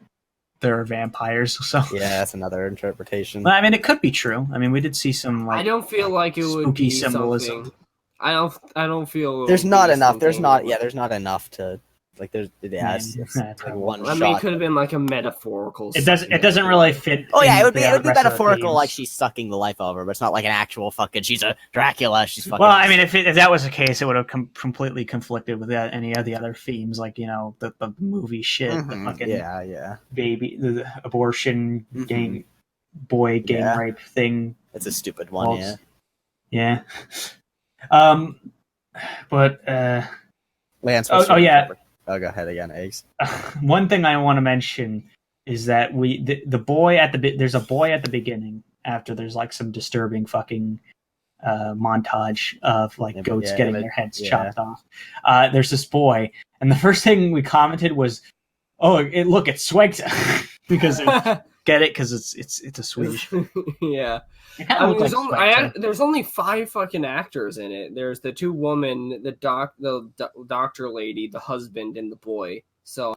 there are vampires. So
yeah, that's another interpretation.
I mean, it could be true. I mean, we did see some
I don't feel like it would be symbolism. Something. I don't feel
there's not enough. There's not enough to like. There's one shot.
I mean, it could have been like a metaphorical.
It doesn't really fit.
Oh yeah, it would be metaphorical, like she's sucking the life out of her, but it's not like an actual fucking. She's a Dracula. She's fucking.
Well, I mean, if that was the case, it would have completely conflicted with any of the other themes, like the movie shit, the fucking baby, the abortion, gang rape thing.
It's a stupid one.
Yeah. But
Lance.
Oh yeah.
Oh, go ahead again, eggs.
One thing I want to mention is that the boy there's a boy at the beginning after there's like some disturbing fucking montage of like goats getting their heads chopped off. There's this boy, and the first thing we commented was, "Oh, it's Swegta," because get it because it's a Swedish.
Yeah.
I mean,
there's only 5 fucking actors in it. There's the 2 women, the doctor lady, the husband, and the boy. So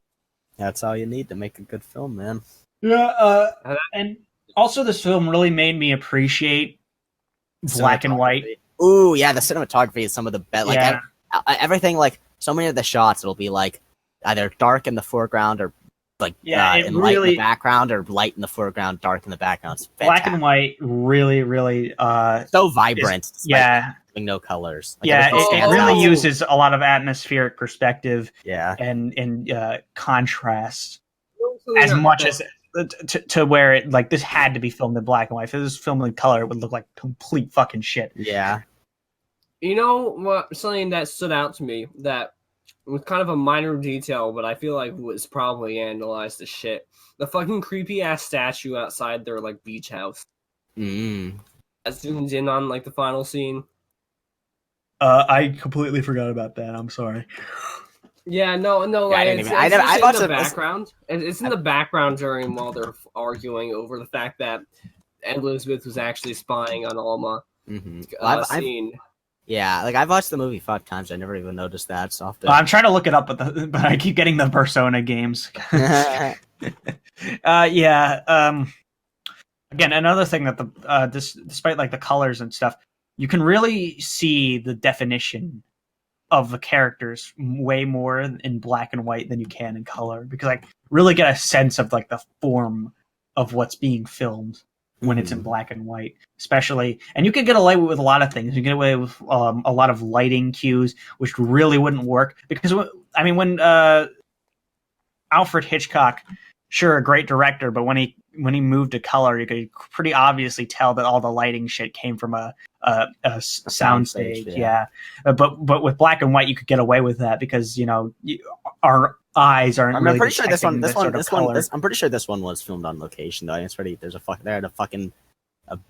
that's all you need to make a good film, man.
Yeah, and also this film really made me appreciate black and white.
Ooh, yeah, the cinematography is some of the best. Like everything, like so many of the shots, it'll be like either dark in the foreground or like light in the background, or light in the foreground, dark in the background.
Black and white really
so vibrant.
Having
no colors.
Like, it really uses a lot of atmospheric perspective.
Yeah,
and contrast as much as to where it like this had to be filmed in black and white. If it was filmed in color, it would look like complete fucking shit.
Yeah.
You know what? Something that stood out to me that was kind of a minor detail, but I feel like was probably analyzed as shit. The fucking creepy ass statue outside their like beach house. That zooms in on like the final scene.
I completely forgot about that. I'm sorry.
Yeah, no. Like, it's in the background. It's in the background while they're arguing over the fact that Elizabeth was actually spying on Alma. Scene.
Yeah, like I've watched the movie 5 times. I never even noticed that. So
I'm trying to look it up, but I keep getting the Persona games. Again, another thing that despite like the colors and stuff, you can really see the definition of the characters way more in black and white than you can in color, because I really get a sense of like the form of what's being filmed when it's in black and white, especially. And you can get away with a lot of things. You can get away with a lot of lighting cues, which really wouldn't work, because I mean, when Alfred Hitchcock, sure, a great director, but when he moved to color, you could pretty obviously tell that all the lighting shit came from a soundstage. Yeah. But with black and white, you could get away with that because our eyes aren't.
I'm
really
pretty sure this one.
I'm
pretty sure this one was filmed on location though. It's ready. They're at a fucking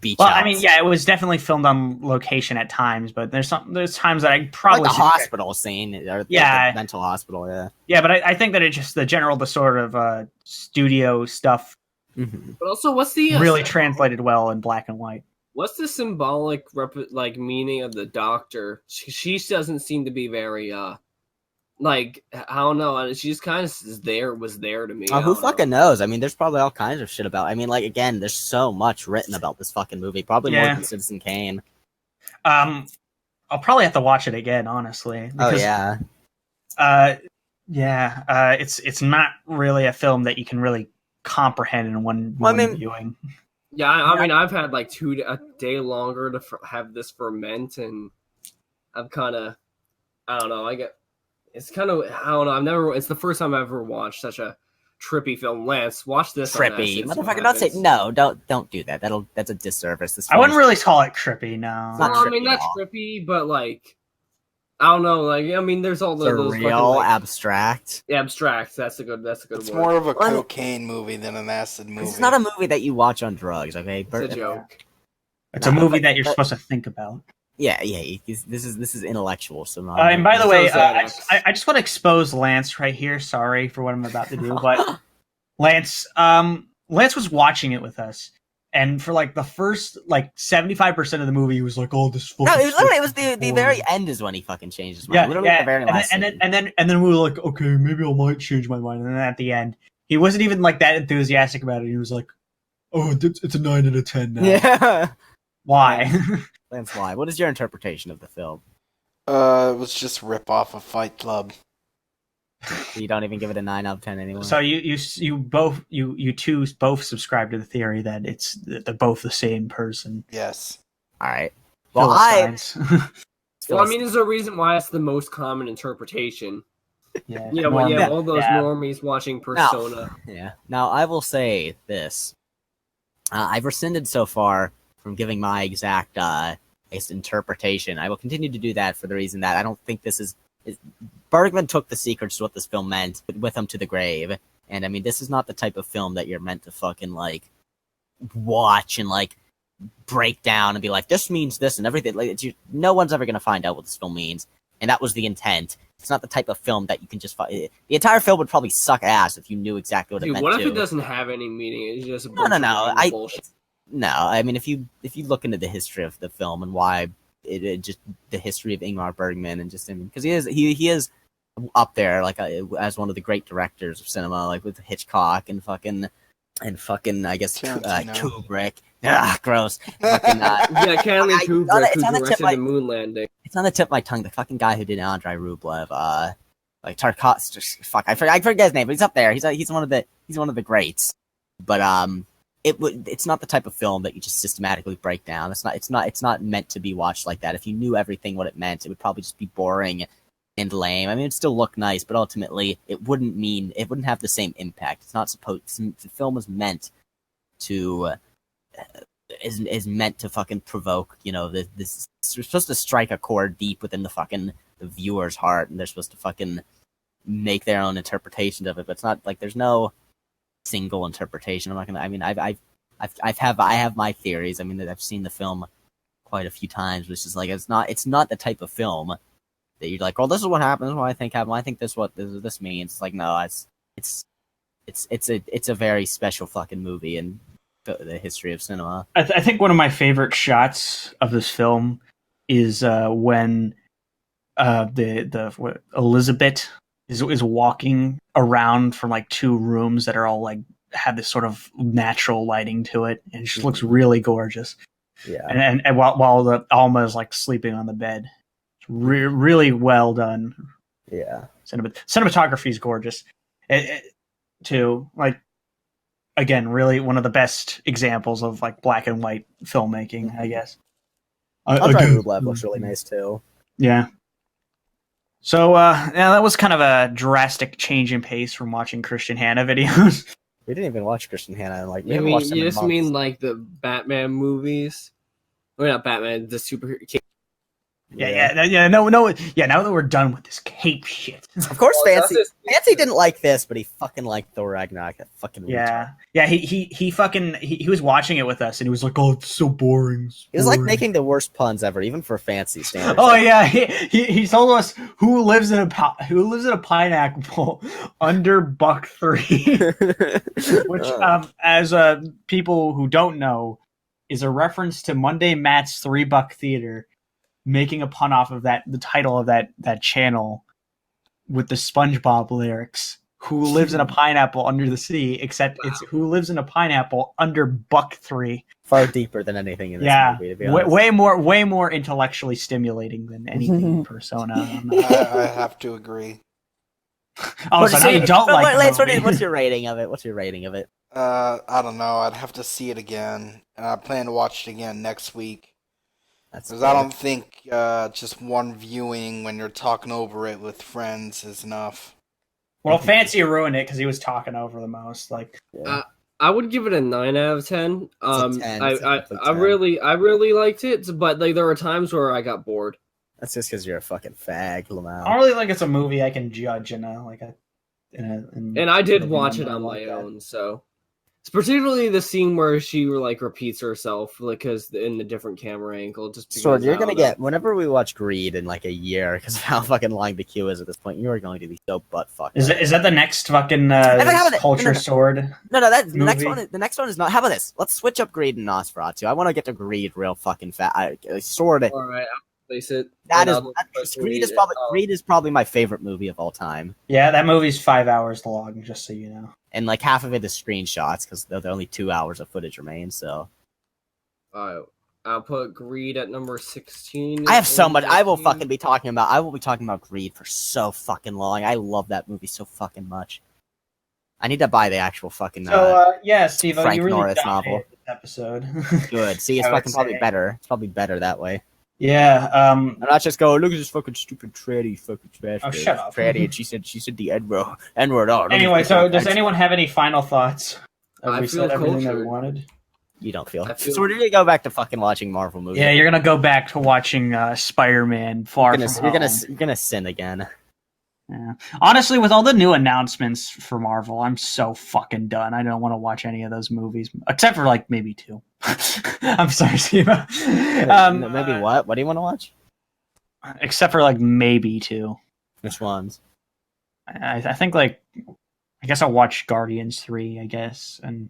beach.
Well,
house.
I mean, yeah, it was definitely filmed on location at times, but there's times that I probably
like the hospital scene, or the mental hospital. Yeah,
but I think that it's just the sort of studio stuff
Mm-hmm.
But also, what's the
Really translated well in black and white.
What's the symbolic meaning of the doctor? She doesn't seem to be very like, I don't know. She just kind of was there to me.
Oh, who fucking knows? I mean, there's probably all kinds of shit about. I mean, like, again, there's so much written about this fucking movie. Probably more than Citizen Kane.
I'll probably have to watch it again, honestly.
Because,
it's not really a film that you can really comprehend in one viewing.
Yeah, I mean, I've had like a day longer to have this ferment, and I've kind of, I don't know. It's kind of, I don't know. It's the first time I've ever watched such a trippy film. Lance, watch this.
Trippy, motherfucker! Don't say no. Don't do that. That's a disservice.
I wouldn't really call it trippy. No,
I mean that's trippy, but like, I don't know. Like, I mean, there's all those
real
fucking,
abstract.
Yeah, abstract. That's a good.
It's more of a cocaine movie than an acid movie.
It's not a movie that you watch on drugs. Okay,
it's a joke.
It's a movie that you're supposed to think about.
Yeah. This is intellectual. So
and by the way, I just want to expose Lance right here. Sorry for what I'm about to do, but Lance was watching it with us, and for like the first 75% of the movie, he was like, "Oh, this."
No, it was the very end is when he fucking changed his mind. Literally the very last.
And then we were like, "Okay, maybe I might change my mind." And then at the end, he wasn't even like that enthusiastic about it. He was like, "Oh, it's a 9 out of 10 now."
Yeah.
Why?
Lance, why? What is your interpretation of the film?
It was just rip off of Fight Club.
You don't even give it a 9 out of 10 anymore.
So you two both subscribe to the theory that they're both the same person.
Yes.
All right. Well,
well, I mean, there's a reason why it's the most common interpretation.
Yeah.
You know, when you have all those normies watching Persona.
Now, I will say this. I've rescinded so far from giving my exact interpretation. I will continue to do that for the reason that I don't think this is... Bergman took the secrets to what this film meant with him to the grave. And, I mean, this is not the type of film that you're meant to fucking, like, watch and, like, break down and be like, this means this and everything. Like, no one's ever going to find out what this film means. And that was the intent. It's not the type of film that you can just... The entire film would probably suck ass if you knew exactly what it meant to.
What if it doesn't have any meaning? It's just a bunch
of
bullshit.
No, I mean, if you look into the history of the film and why it just the history of Ingmar Bergman and just because he is up there like as one of the great directors of cinema, like with Hitchcock and fucking I guess Kubrick. Gross. Fucking,
Stanley Kubrick, who directed the moon landing.
It's on the tip of my tongue. The fucking guy who did Andrei Rublev, like Tarkovsky. Fuck, I forget his name, but he's up there. He's one of the greats. But it's not the type of film that you just systematically break down. It's not meant to be watched like that. If you knew everything what it meant, it would probably just be boring and lame. I mean, it'd still look nice, but ultimately it wouldn't have the same impact. It's not supposed. The film is meant to is meant to fucking provoke. You know, this you're supposed to strike a chord deep within the viewer's heart, and they're supposed to fucking make their own interpretation of it. But it's not like there's no single interpretation. I'm not gonna. I mean, I have my theories. I mean, that I've seen the film quite a few times, which is like it's not the type of film that you're like, well, this is what happens. Well, I think happened. I think this means. It's like no, it's a very special fucking movie in the history of cinema.
I think one of my favorite shots of this film is when Elizabeth is walking around from like two rooms that are all like have this sort of natural lighting to it, and she looks really gorgeous.
Yeah,
and while the Alma is like sleeping on the bed, it's really well done.
Yeah,
cinematography is gorgeous. Too, like, again, really one of the best examples of like black and white filmmaking, I guess.
Andrei Rublev looks really nice too.
Yeah. So, that was kind of a drastic change in pace from watching Christian Hanna videos.
We didn't even watch Christian Hanna. Like,
you just mean like the Batman movies? Or not Batman, the superhero.
No. Yeah, now that we're done with this cape shit.
Of course,
Well,
Fancy didn't like this, but he fucking liked Thor Ragnarok. That fucking retard.
Yeah. He was watching it with us, and he was like, "Oh, it's so boring."
It was like making the worst puns ever, even for Fancy standards.
Oh yeah, he told us who lives in a pineapple under $1.03, which as people who don't know is a reference to Monday Matt's $3 Theater, making a pun off of the title of that channel with the SpongeBob lyrics. Who lives in a pineapple under the sea? Except it's who lives in a pineapple under $1.03.
Far deeper than anything in this movie, to be honest.
Way more intellectually stimulating than anything in Persona.
I have to agree.
Oh, so now you don't like
Lance,
the movie.
what's your rating of it?
I don't know. I'd have to see it again, and I plan to watch it again next week. Because I don't think just one viewing when you're talking over it with friends is enough.
Well, Fancy ruined it because he was talking over the most.
I would give it a 9 out of 10. I really liked it, but like there were times where I got bored.
That's just because you're a fucking fag, Lamau.
I don't really think it's a movie I can judge and
I did watch it on my own, so it's particularly the scene where she repeats herself, because in the different camera angle. Just because
Sword, you're gonna get whenever we watch Greed in like a year, because of how fucking long the queue is at this point. You are going to be so butt fucked.
Is that the next fucking culture sword?
No, that's the next one. The next one is not. How about this? Let's switch up Greed and Nosferatu. I want to get to Greed real fucking fast. Sword.
All right, I'll place it.
Greed is probably my favorite movie of all time.
Yeah, that movie's 5 hours long, just so you know.
And like half of it is screenshots because there are only 2 hours of footage remain. So,
I'll put Greed at number 16.
I have so much. I will be talking about Greed for so fucking long. I love that movie so fucking much. I need to buy the actual fucking.
Yeah, Steve,
Frank
you really
Norris
novel
novel.
this episode.
Good. See, it's fucking probably better. It's probably better that way.
Yeah.
I'm not just go. Look at this fucking stupid Treddy, fucking trash.
Oh, shut up.
Treddy, and she said the N-word. Oh,
anyway, so does anyone have any final thoughts?
I
we
feel
said everything that we
cultured.
wanted.
You don't feel. So we're gonna go back to fucking watching Marvel movies.
Yeah, you're gonna go back to watching Spider-Man Far From Home.
You're gonna sin again.
Yeah. Honestly, with all the new announcements for Marvel, I'm so fucking done. I don't want to watch any of those movies, except for like maybe 2. I'm sorry, Steve.
Maybe what? What do you want to watch?
Except for like maybe 2.
Which ones?
I think I guess I'll watch Guardians 3. I guess and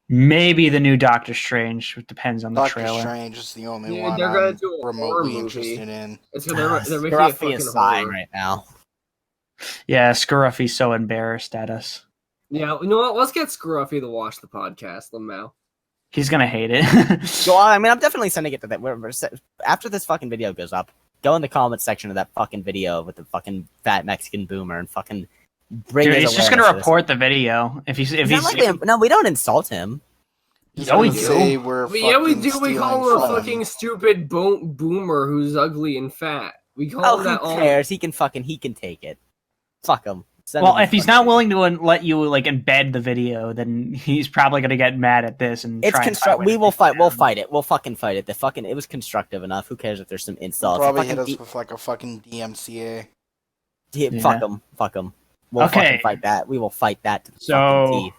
maybe the new Doctor Strange. It depends on the trailer.
Doctor Strange is the only one
they're gonna
I'm
do a
remotely
horror
interested in.
They're making a
Scruffy is
fucking
sighing
horror.
right now.
Yeah, Scruffy's so embarrassed at us.
Yeah, you know what? Let's get Scruffy to watch the podcast, Lamau.
He's gonna hate it.
So I mean, I'm definitely sending it to that. After this fucking video goes up, go in the comment section of that fucking video with the fucking fat Mexican boomer and fucking bring.
Dude, he's just gonna report the video if he's.
No, we don't insult him.
No, we do.
Yeah, we do. We call him a fucking stupid boomer who's ugly and fat. We call him that
who
all.
cares? He can take it. Fuck him.
Well, if he's not willing to let you like embed the video, then he's probably gonna get mad at this and.
It's constructive. We will fight. We'll fight it. We'll fucking fight it. It was constructive enough. Who cares if there's some insults?
Probably hit us with like a fucking DMCA.
Fuck him. We'll fucking fight that. We will fight that to the fucking teeth.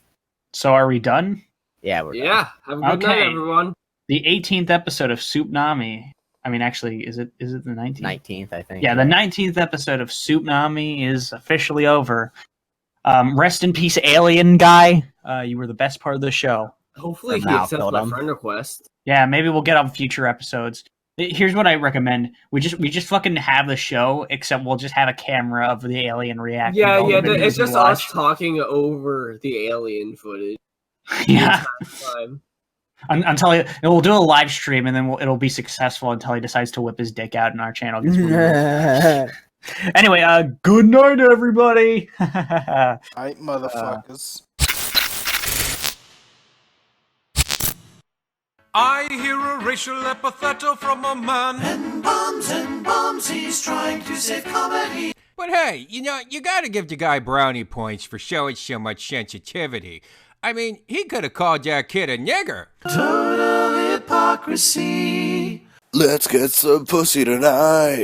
So are we done?
Yeah, we're done.
Yeah. Have a good night, everyone.
The 18th episode of Subnami. I mean, actually, is it the 19th?
19th, I think.
Yeah, the 19th episode of Subnami is officially over. Rest in peace, alien guy. You were the best part of the show.
Hopefully he accepts my friend request.
Yeah, maybe we'll get on future episodes. Here's what I recommend. We just fucking have the show, except we'll just have a camera of the alien reacting.
Yeah, it's just us talking over the alien footage.
Yeah. Until we'll do a live stream, and then it'll be successful until he decides to whip his dick out, and our channel gets removed. Anyway, good night, everybody.
Alright, motherfuckers.
I hear a racial epithet from a man. And bombs, he's trying to save comedy. But hey, you gotta give the guy brownie points for showing so much sensitivity. I mean, he could have called that kid a nigger. Total hypocrisy.
Let's get some pussy tonight.